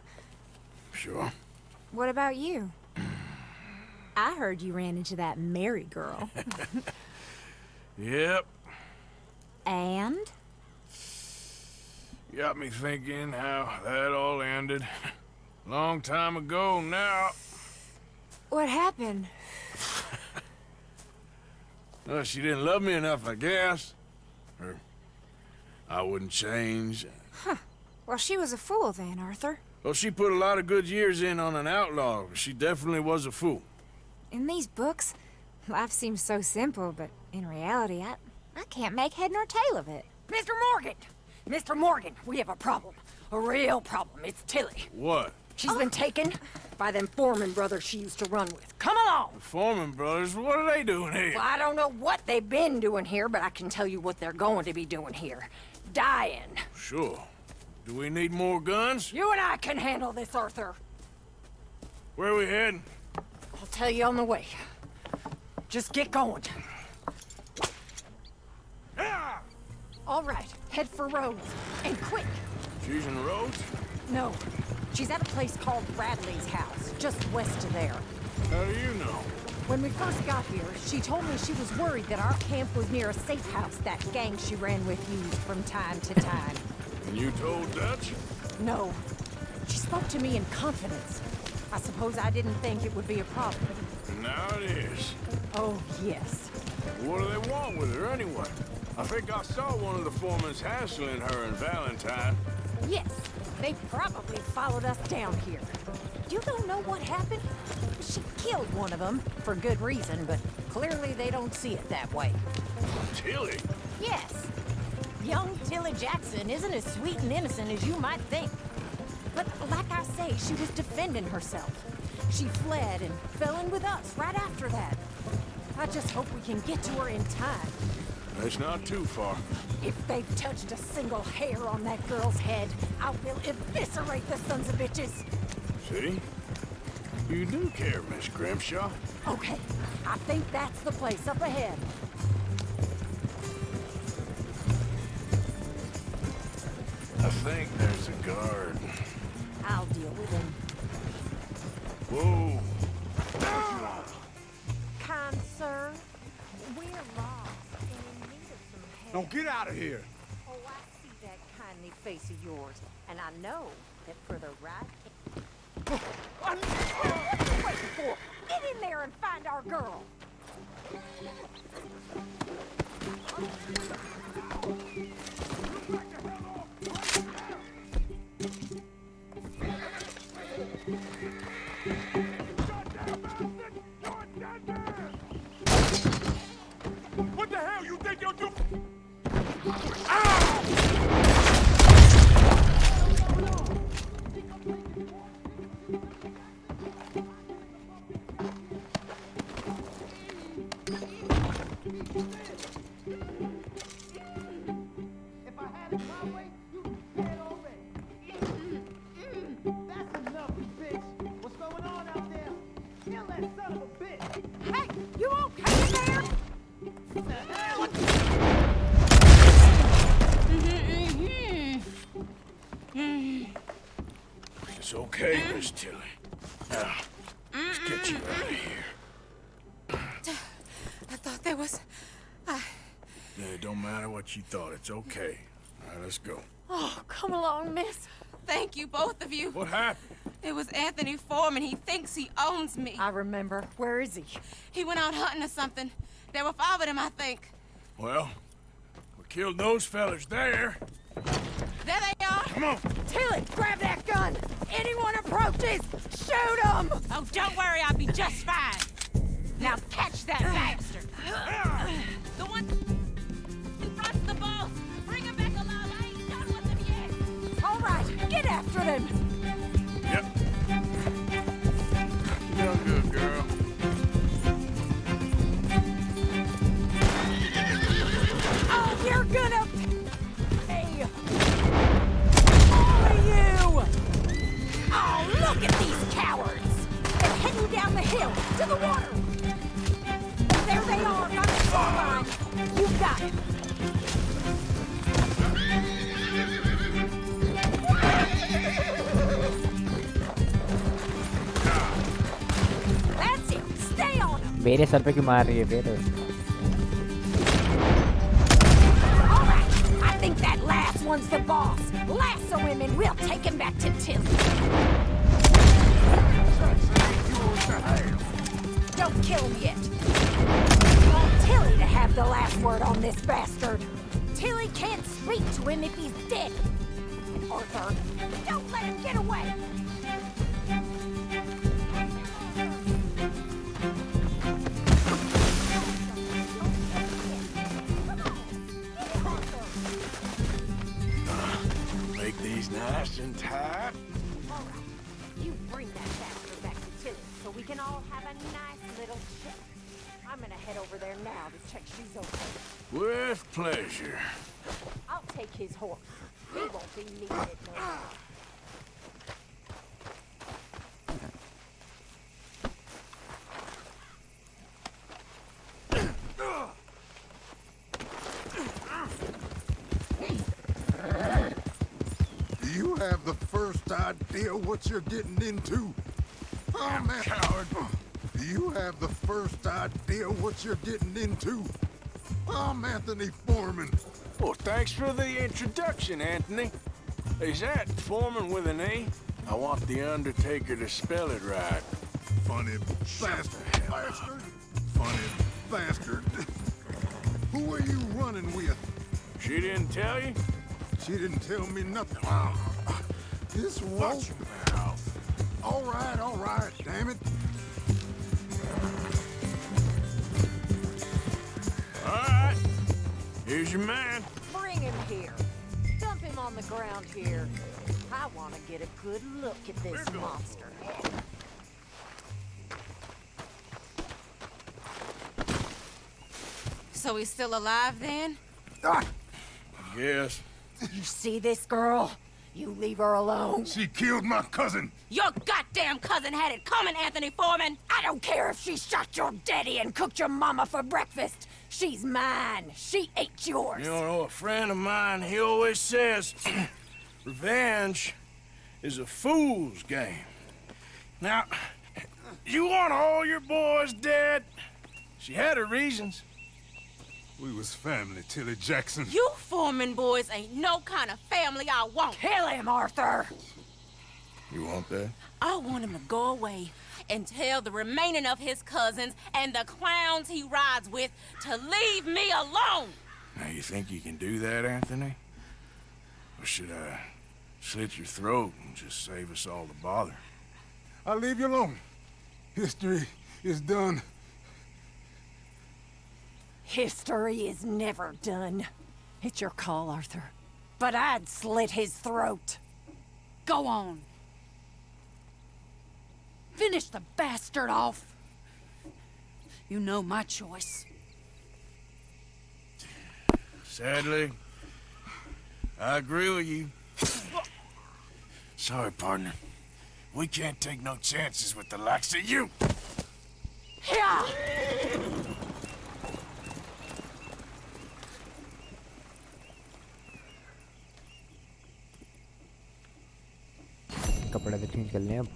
Sure. What about you? I heard you ran into that Mary girl. Yep. And? Got me thinking how that all ended. Long time ago now. What happened? Well, she didn't love me enough, I guess. Or I wouldn't change. Huh. Well, she was a fool then, Arthur. Well, she put a lot of good years in on an outlaw. She definitely was a fool. In these books, life seems so simple, but in reality, I can't make head nor tail of it. Mr. Morgan! Mr. Morgan, we have a problem. A real problem. It's Tilly. What? She's been taken by them Foreman brothers she used to run with. Come along! The Foreman brothers? What are they doing here? Well, I don't know what they've been doing here, but I can tell you what they're going to be doing here. Dying. Sure. Do we need more guns? You and I can handle this, Arthur. Where are we heading? I'll tell you on the way. Just get going. All right, head for Rhodes. And quick. She's in the roads? No, she's at a place called Bradley's house, just west of there. How do you know? When we first got here, she told me she was worried that our camp was near a safe house that gang she ran with used from time to time. And you told Dutch? No. She spoke to me in confidence. I suppose I didn't think it would be a problem. Now it is. Oh, yes. What do they want with her anyway? I think I saw one of the foremans hassling her and Valentine. Yes, they probably followed us down here. You don't know what happened? She killed one of them, for good reason, but clearly they don't see it that way. Tilly? Yes. Young Tilly Jackson isn't as sweet and innocent as you might think. But like I say, she was defending herself. She fled and fell in with us right after that. I just hope we can get to her in time. It's not too far. If they've touched a single hair on that girl's head, I will eviscerate the sons of bitches. See? You do care, Miss Grimshaw. Okay, I think that's the place up ahead. I think there's a guard. I'll deal with him. Whoa. Kind sir, we're lost and in need of some help. Now get out of here. Oh, I see that kindly face of yours, and I know that for the right... What are you waiting for? Get in there and find our girl. What the hell you think you'll do? If I had it my way, you'd be dead already. That's enough, you bitch. What's going on out there? Kill that son of a bitch. Hey, you okay in there? What the hell? It's okay, Miss Tilly. Now, let's get you out of here. I thought there was... Yeah, it don't matter what you thought. It's okay. All right, let's go. Oh, come along, miss. Thank you, both of you. What happened? It was Anthony Foreman. He thinks he owns me. I remember. Where is he? He went out hunting or something, There were 5 of them, I think. Well, we killed those fellas there. There they are! Come on! Tilly, grab that gun! Anyone approaches, shoot them! Oh, don't worry, I'll be just fine. Now catch that bastard! The one who brought the balls! Bring him back alive! I ain't done with them yet! All right, get after them! Yep. You done good, girl. Oh, you're gonna pay! All of you! Oh, look at these cowards! They're heading down the hill, to the water! There they are, on the shoreline! You got it! That's it! Stay on him! मेरे sir पे क्यों मार रही है फिर? All right, I think that last one's the boss. Lasso him and we'll take him back to Tilly. Don't kill him yet. Want Tilly to have the last word on this bastard. Tilly can't speak to him if he's dead. Arthur, don't let him get away. Make these nice and tight. All right, you bring that bastard back to Tilly so we can all have a nice little chat. I'm gonna head over there now to check she's okay. With pleasure. I'll take his horse. He won't be needed no more. Do you have the first idea what you're getting into? Oh, man. Coward. Do you have the first idea what you're getting into? I'm Anthony Foreman. Well, thanks for the introduction, Anthony. Is that Foreman with an E? I want the Undertaker to spell it right. Funny bastard. Funny bastard. Who are you running with? She didn't tell you? She didn't tell me nothing. This rope. All right, damn it. All right. Here's your man. Bring him here. Dump him on the ground here. I want to get a good look at this monster. So he's still alive then? I guess. You see this girl? You leave her alone. She killed my cousin. Your goddamn cousin had it coming, Anthony Foreman. I don't care if she shot your daddy and cooked your mama for breakfast. She's mine. She ate yours. You know, a friend of mine, he always says, revenge is a fool's game. Now, you want all your boys dead? She had her reasons. We was family, Tilly Jackson. You Foreman boys ain't no kind of family I want. Kill him, Arthur. You want that? I want him to go away and tell the remaining of his cousins and the clowns he rides with to leave me alone. Now, you think you can do that, Anthony? Or should I slit your throat and just save us all the bother? I'll leave you alone. History is done. History is never done. It's your call, Arthur. But I'd slit his throat. Go on. Finish the bastard off. You know my choice. Sadly, I agree with you. Sorry, partner. We can't take no chances with the likes of you. Yeah. कपड़े तो change कर लें अब.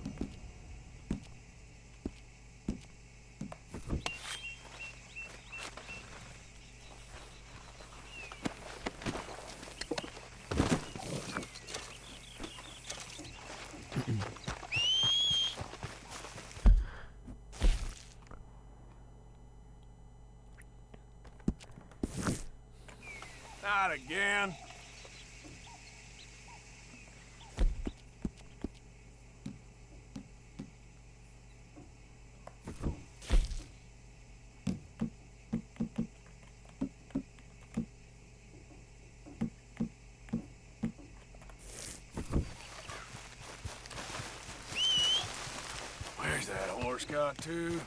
Not again. Where's that horse got to?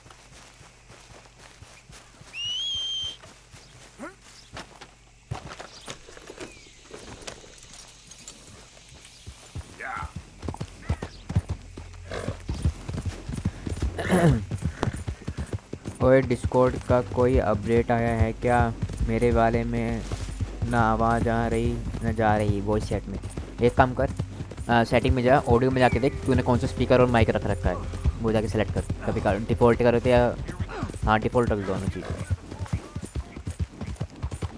ओए Discord का कोई update आया है क्या? मेरे वाले में ना आवाज़ आ रही ना जा रही वॉइस चैट में। एक काम कर, सेटिंग में जा, ऑडियो में जाके देख तूने कौन सा स्पीकर और माइक रख रखा है, वो जाके सेलेक्ट कर। कभी का डिफ़ॉल्ट करो तो, या हाँ डिफ़ॉल्ट रख दोनों चीज़,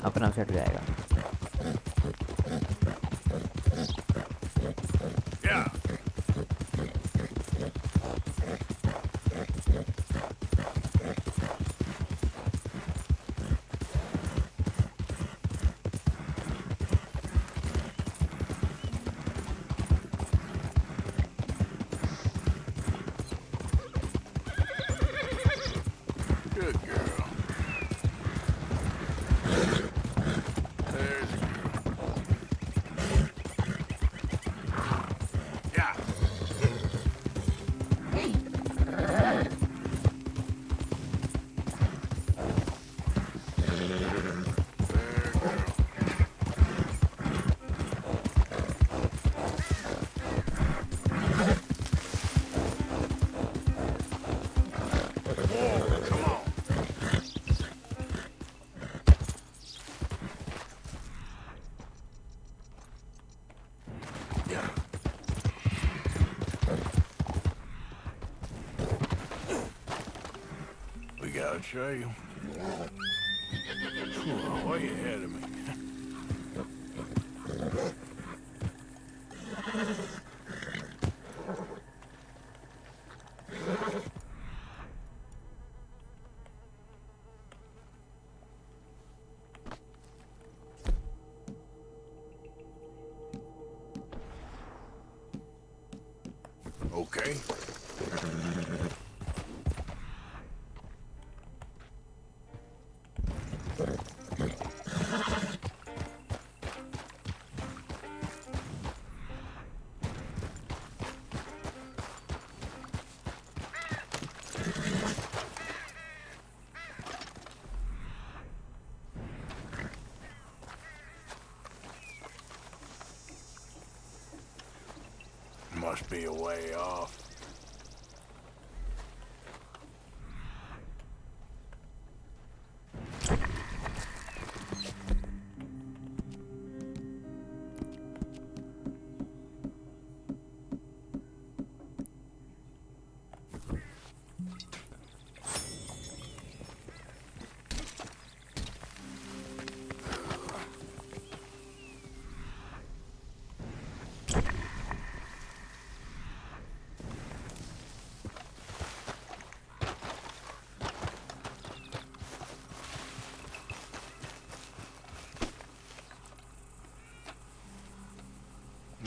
अपना सेट हो जाएगा। Good girl. There's a girl. Yeah. We got a trail. Way ahead of me. Okay. Must be a way off.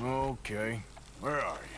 Okay, where are you?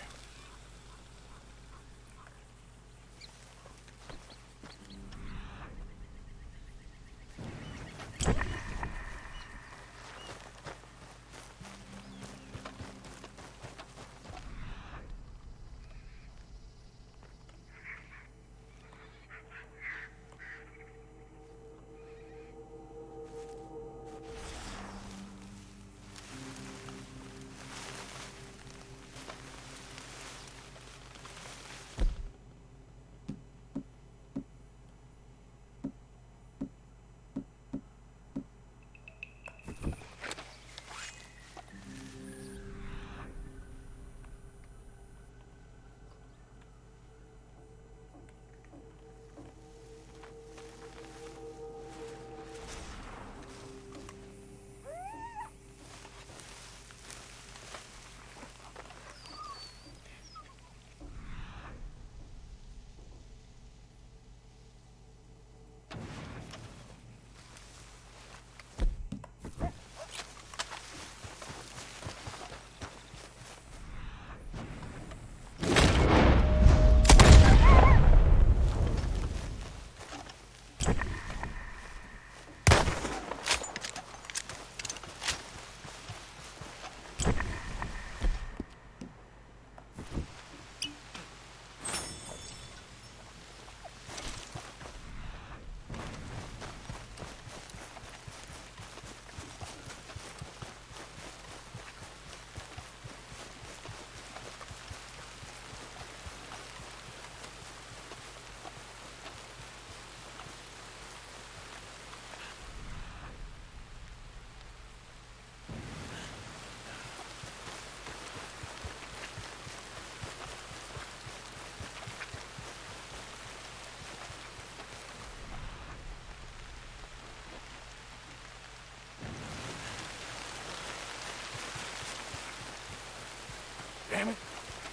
damn it.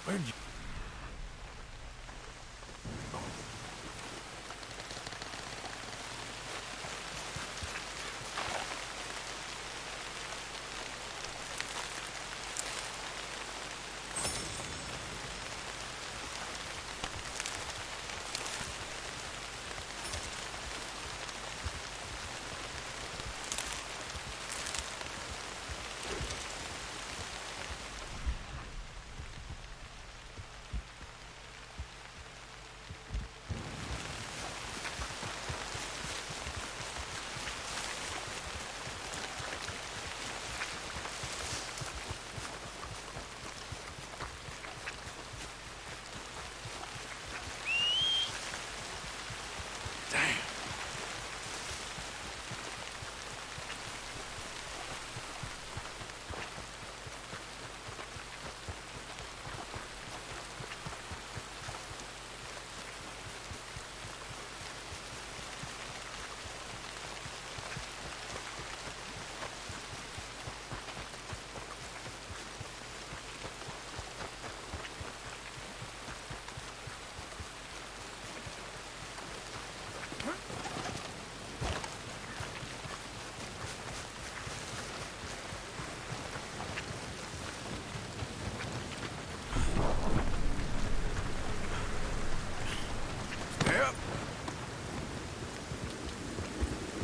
Where'd you... Yep.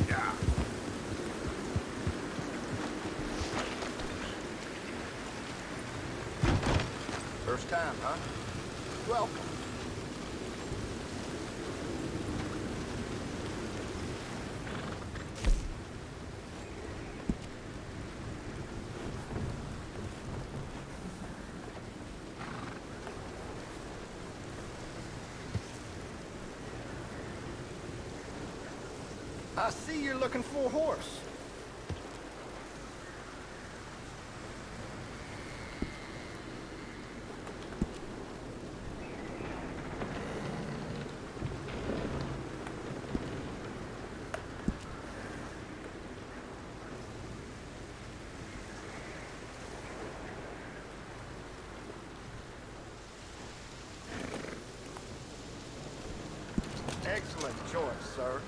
Yeah. First time, huh? Welcome. I see you're looking for a horse. Excellent choice, sir.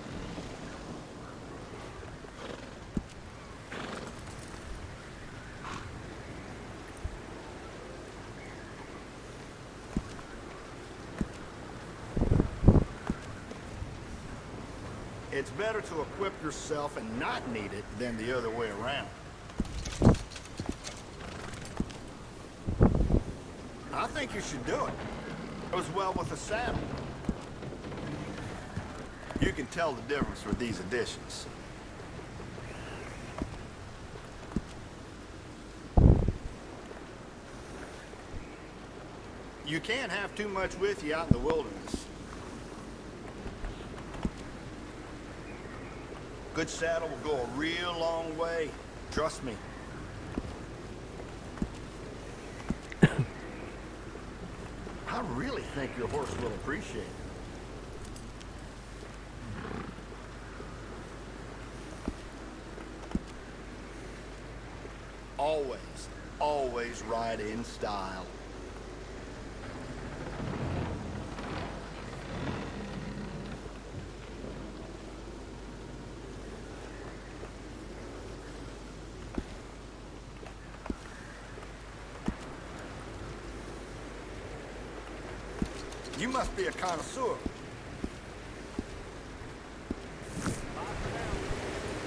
It's better to equip yourself and not need it than the other way around. I think you should do it. Goes well with the saddle. You can tell the difference with these additions. You can't have too much with you out in the wilderness. Good saddle will go a real long way. Trust me. I really think your horse will appreciate it. Always ride in style. You must be a connoisseur.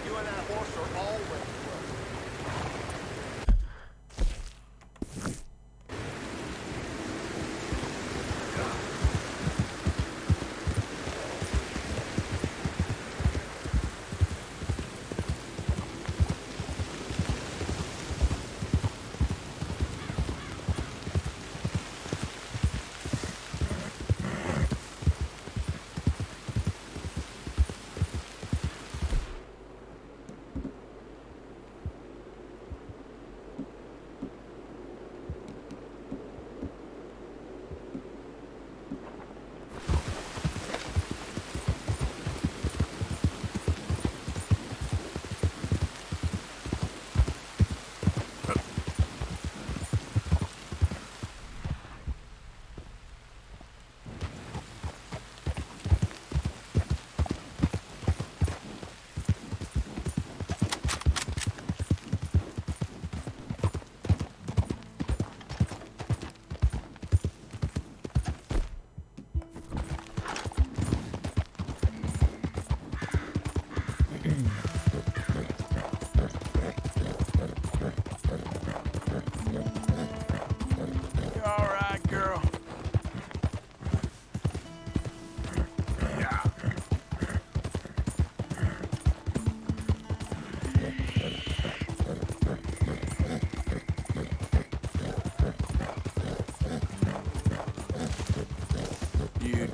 You and that horse are always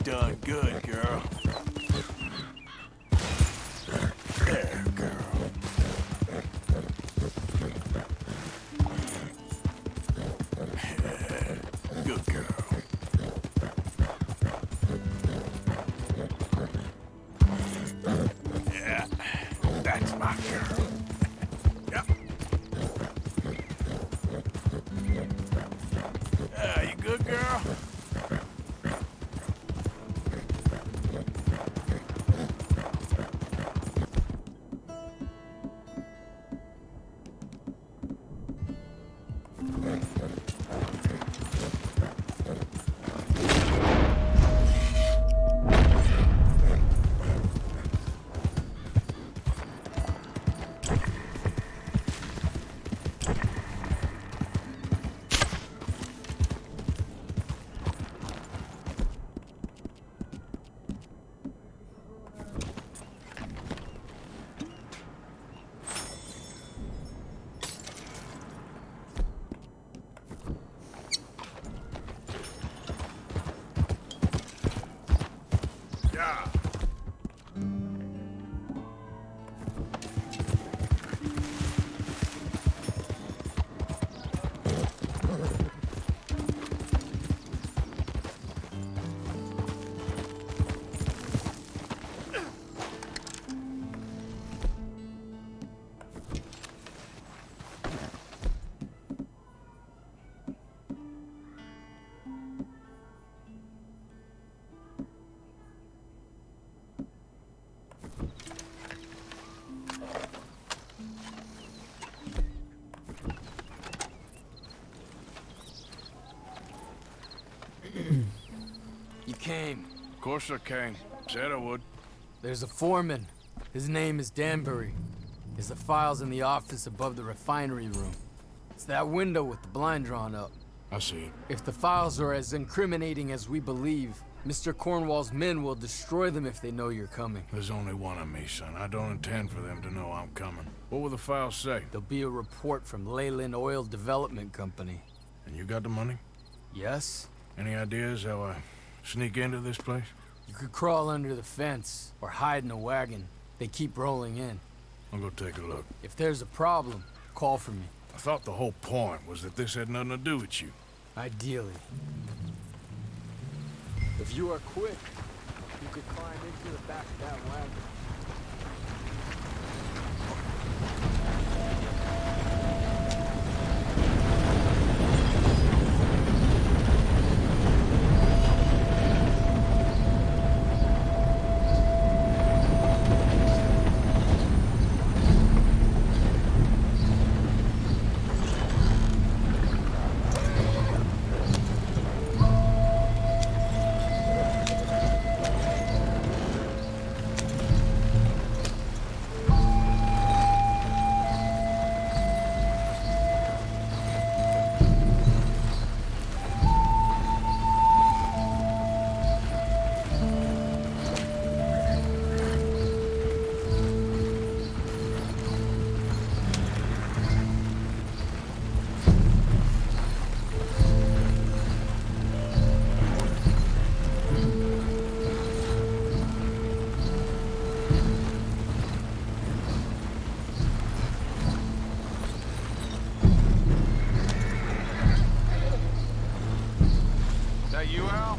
done good, girl. There, girl. Good girl. Yeah, that's my girl. Yep. You good, girl? You came. Of course I came. Said I would. There's a foreman. His name is Danbury. There's the files in the office above the refinery room. It's that window with the blind drawn up. I see it. If the files are as incriminating as we believe, Mr. Cornwall's men will destroy them if they know you're coming. There's only one of me, son. I don't intend for them to know I'm coming. What will the files say? There'll be a report from Leyland Oil Development Company. And you got the money? Yes? Any ideas how I sneak into this place? You could crawl under the fence or hide in a wagon. They keep rolling in. I'll go take a look. If there's a problem, call for me. I thought the whole point was that this had nothing to do with you. Ideally. If you are quick, you could climb into the back of that wagon. You, Al?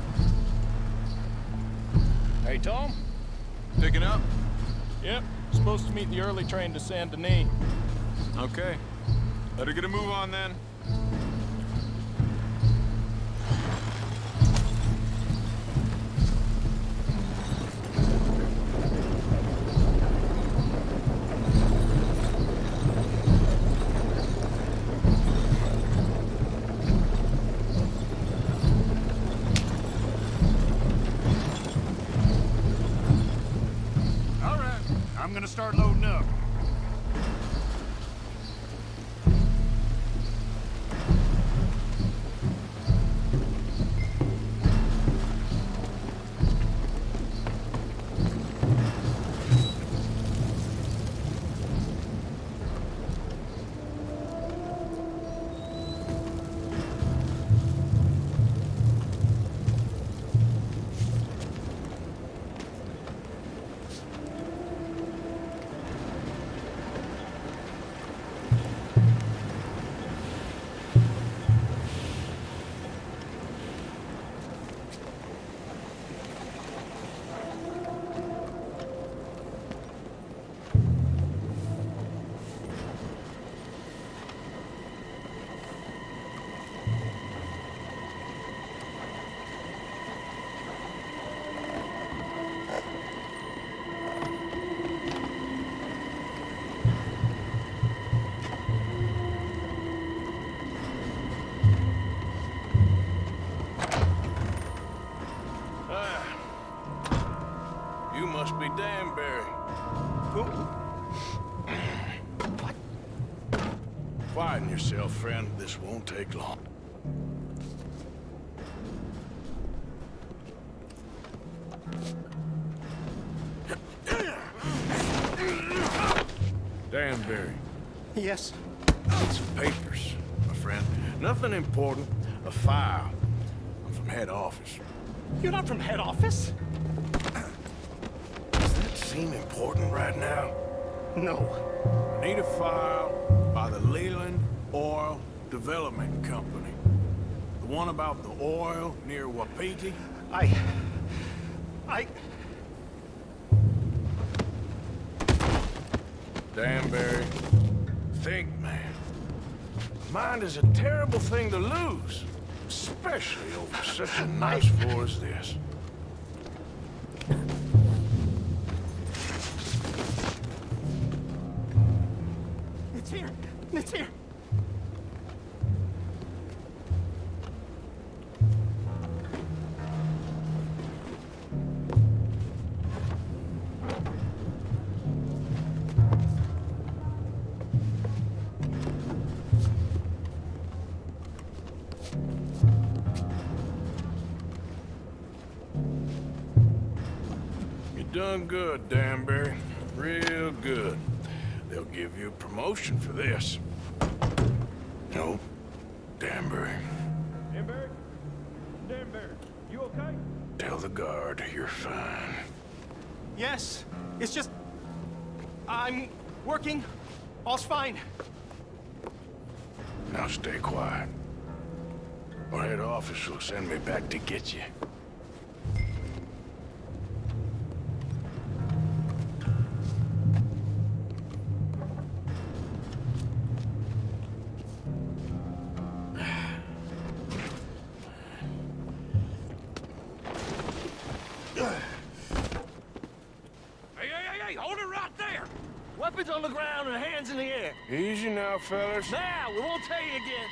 Hey, Tom? Picking up? Yep. Supposed to meet the early train to Saint Denis. Okay. Better get a move on then. I'm gonna start loading up. Quieten yourself, friend. This won't take long. Danbury. Yes? Need some papers, my friend. Nothing important. A file. I'm from head office. You're not from head office? Does that seem important right now? No. I need a file by the Leland Oil Development Company. The one about the oil near Wapiti? I... Danbury, think, man. Mind is a terrible thing to lose, especially over such a nice floor as this. It's here! It's here! You done good, Danbury. Real good. They'll give you a promotion for this. No, Danbury. Danbury? Danbury, you okay? Tell the guard you're fine. Yes, it's just... I'm working. All's fine. Now stay quiet. Or head office will send me back to get you. Hey, hold it right there! Weapons on the ground and hands in the air. Easy now, fellas. Now, we won't tell you again.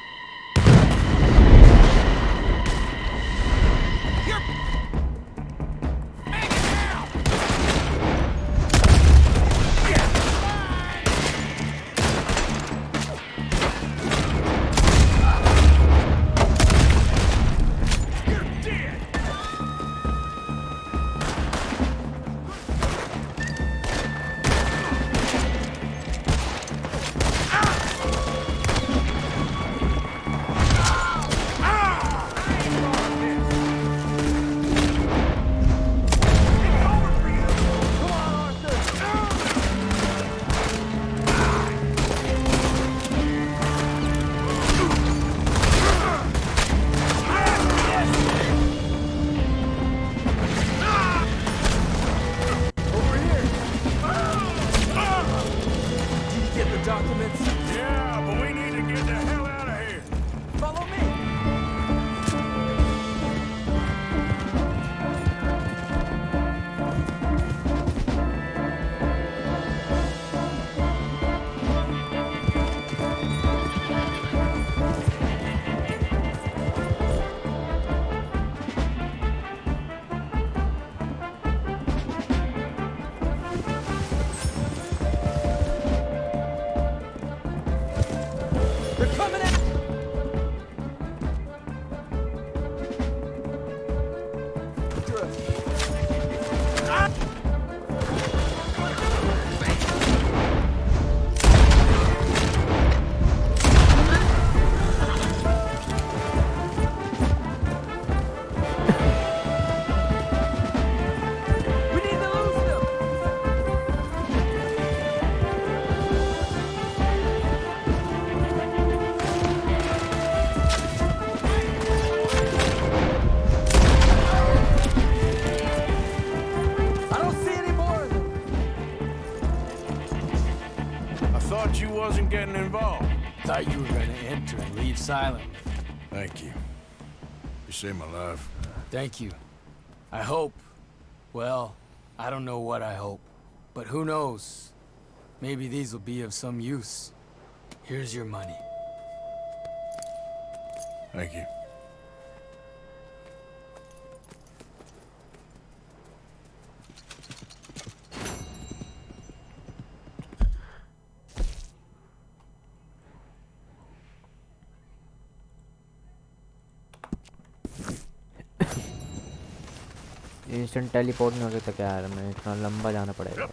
Documents? Yeah, but we need to get the hell out of here. Follow me. They're coming at... We need to lose them. I don't see any more of them. I thought you wasn't getting involved. Thought you were gonna enter and leave silently. Thank you. You saved my life. Thank you. I hope. Well, I don't know what I hope. But who knows? Maybe these will be of some use. Here's your money. Thank you. Instant teleport नहीं हो सकता क्या यार, मैं इतना लंबा जाना पड़ेगा।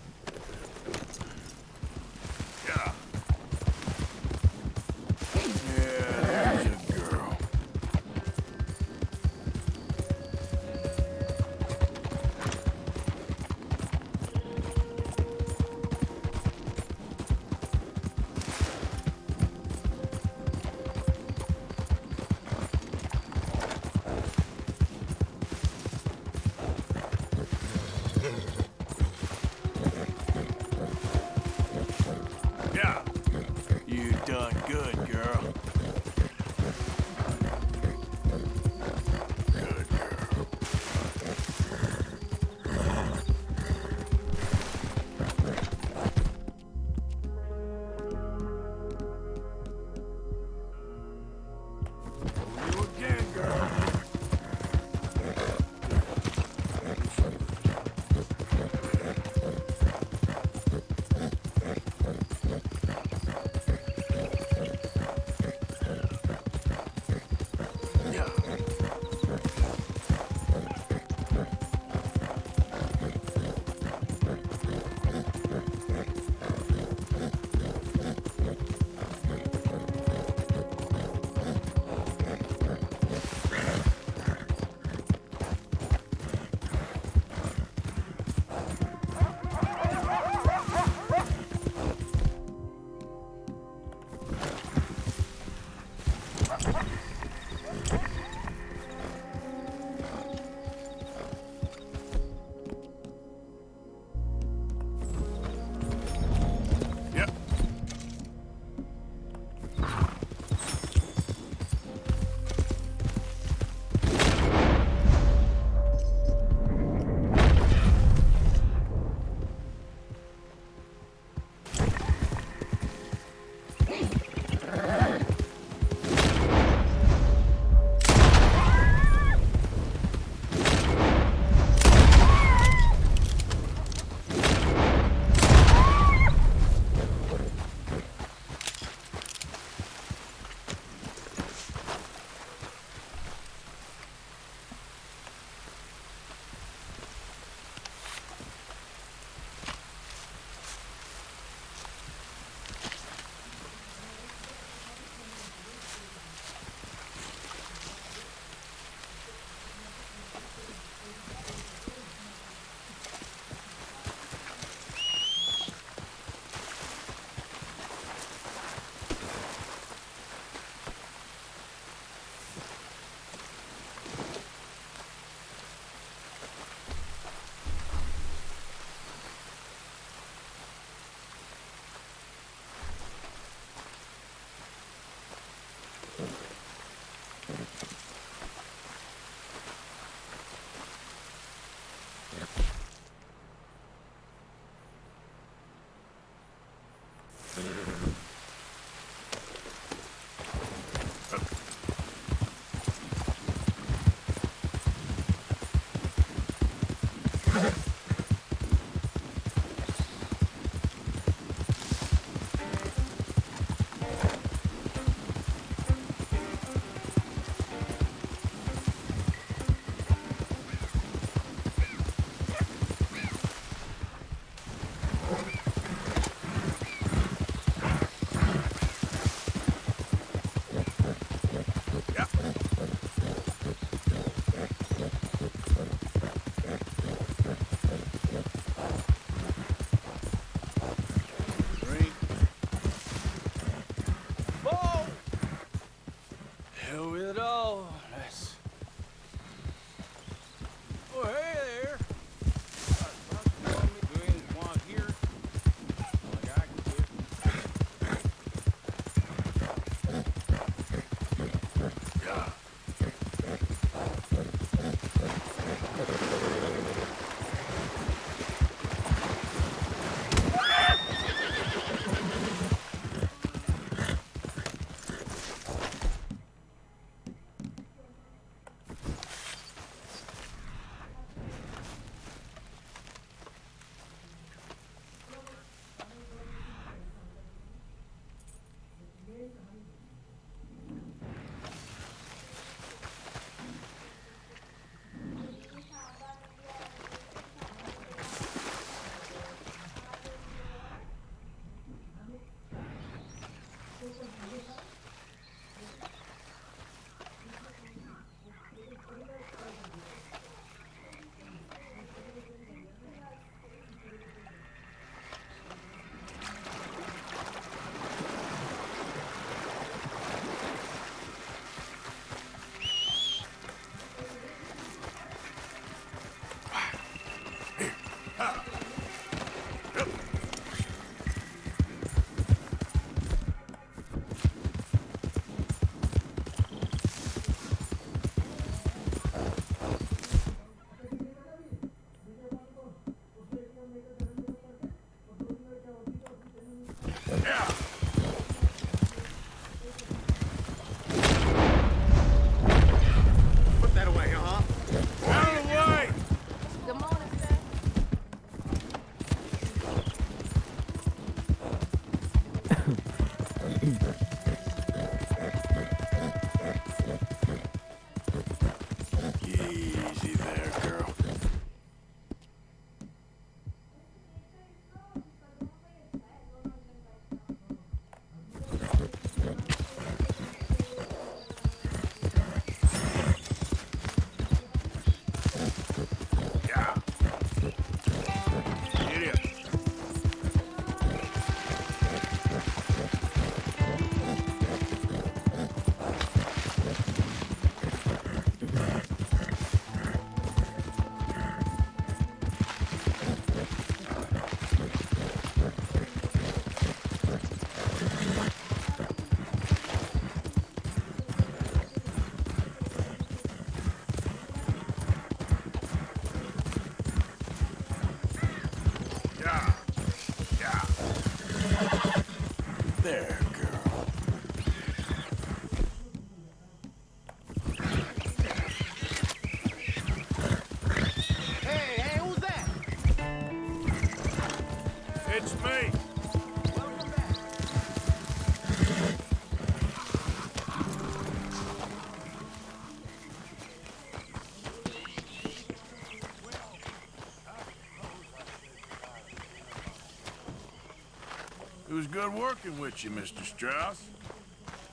was good working with you, Mr. Strauss.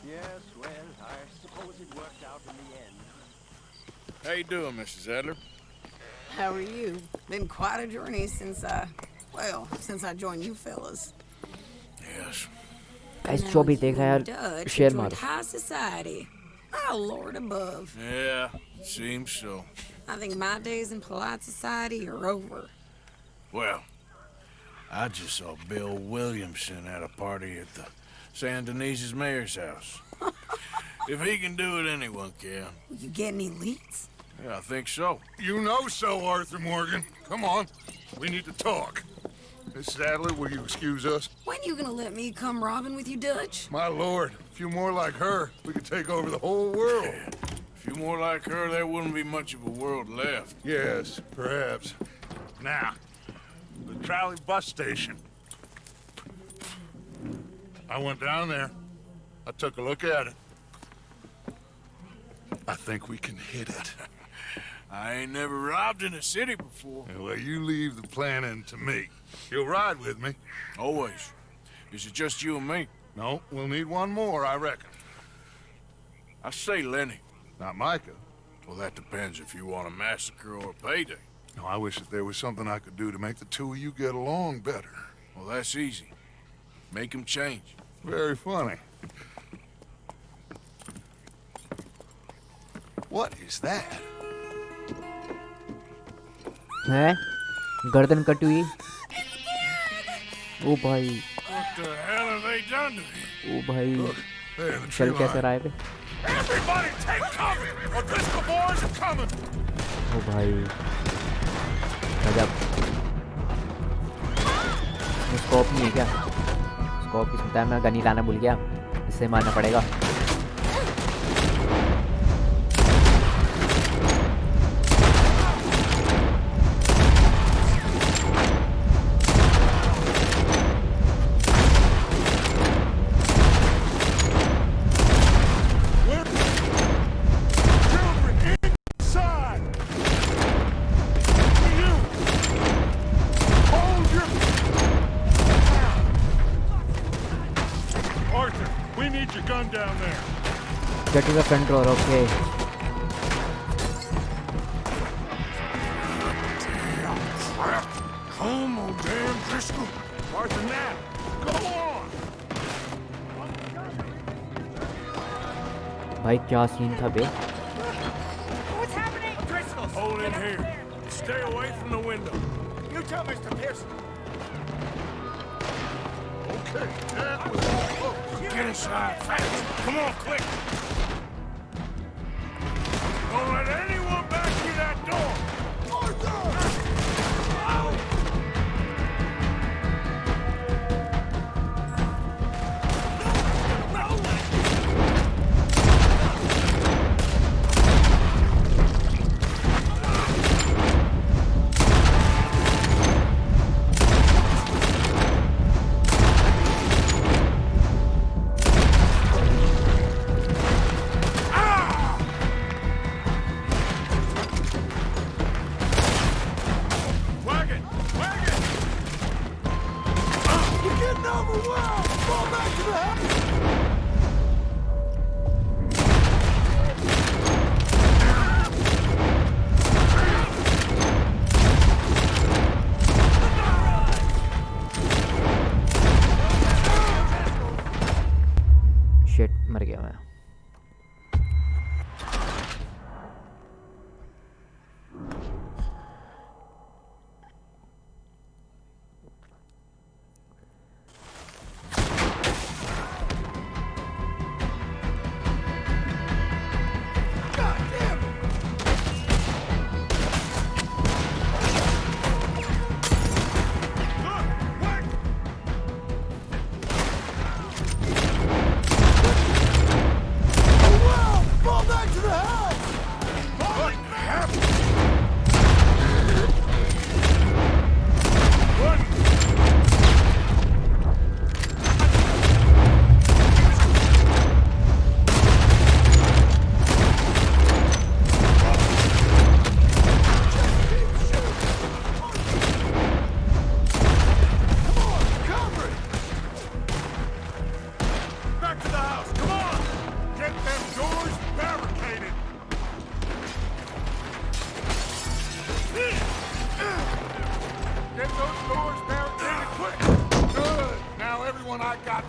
Yes, well, I suppose it worked out in the end. How you doing, Mrs. Adler? How are you? Been quite a journey since I joined you fellas. Yes. Guys, जो भी देख रहा है यार, Dutch share enjoyed मारो. high society. Oh, Lord above. Yeah, seems so. I think my days in polite society are over. Well, I just saw Bill Williamson at a party at the San Denise's mayor's house. If he can do it, anyone can. You get any leads? Yeah, I think so. You know so, Arthur Morgan. Come on. We need to talk. Miss Adler, will you excuse us? When you gonna let me come robbing with you, Dutch? My lord, a few more like her, we could take over the whole world. A few more like her, there wouldn't be much of a world left. Yes, perhaps. Now, the trolley bus station. I went down there. I took a look at it. I think we can hit it. I ain't never robbed in a city before. Well, you leave the planning to me. You'll ride with me? Always. Is it just you and me? No, we'll need one more, I reckon. I say Lenny. Not Micah. Well, that depends if you want a massacre or a payday. No, I wish that there was something I could do to make the two of you get along better. Well, that's easy. Make him change. Very funny. What is that? है गर्दन कटी हुई. ओ भाई. What the hell have they done to him? ओ भाई. Look, there, the चल tree कैसे line. रहा है बे? Everybody take cover! O'Driscoll boys are coming! ओ भाई. गजब. स्कोप नहीं है क्या? स्कोप की सुनता है, मैं गनी लाना भूल गया. इससे मारना पड़ेगा. Get to the front door, okay. Come on, damn Driscoll. Arthur, now! Go on! भाई क्या सीन था बे? What's happening? Driscoll, hold in here. Stay away from the window. You tell Mr. Pearson. Okay, that was close. Get inside, fast. Come on, quick. Don't let anyone back through that door.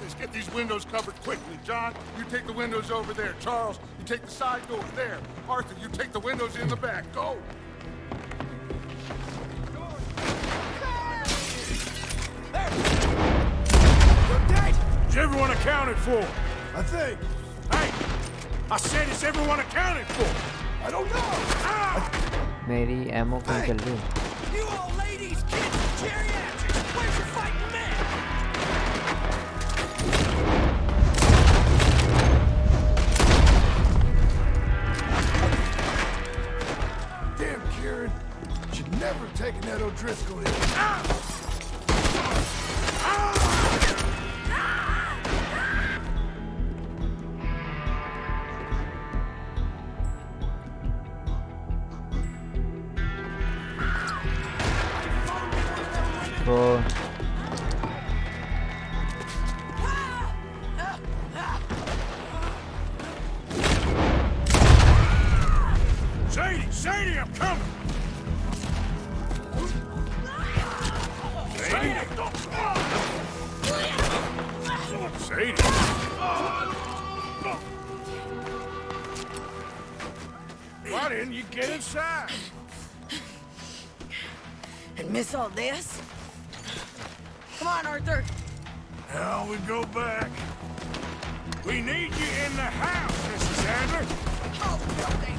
Let's get these windows covered quickly. John, you take the windows over there. Charles, you take the side door there. Arthur, you take the windows in the back. Go! Is everyone accounted for? I think. Hey! I said, is everyone accounted for? I don't know. मेरी ammo कहीं चल रही है? You old ladies, kids, geriatrics, where's your fighting men? Damn, Kieran. Should never have taken that O'Driscoll in. तो Sadie, I'm coming! Sadie? Why didn't you get inside? And miss all this? Come on, Arthur. Now we go back. We need you in the house, Mrs. Adler. Oh, no, they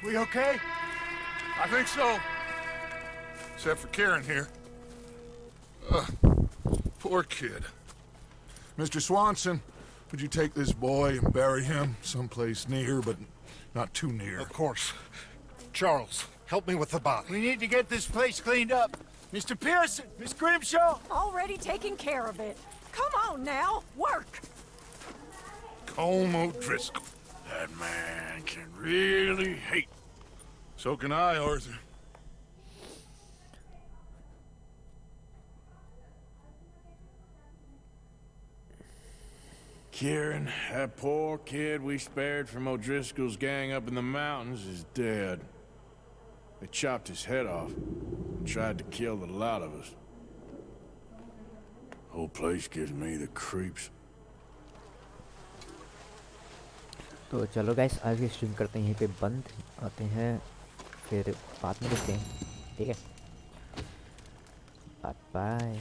We okay? I think so. Except for Karen here. Poor kid. Mr. Swanson, would you take this boy and bury him someplace near, but not too near? Of course. Charles, help me with the body. We need to get this place cleaned up. Mr. Pearson, Miss Grimshaw. Already taking care of it. Come on now, work. Colm O'Driscoll. That man can really hate. So can I, Arthur. Kieran, that poor kid we spared from O'Driscoll's gang up in the mountains is dead. They chopped his head off and tried to kill the lot of us. Whole place gives me the creeps. तो चलो guys आज की stream करते हैं यहीं पे बंद, आते हैं फिर बाद में देखते हैं, ठीक है, बाय बाय।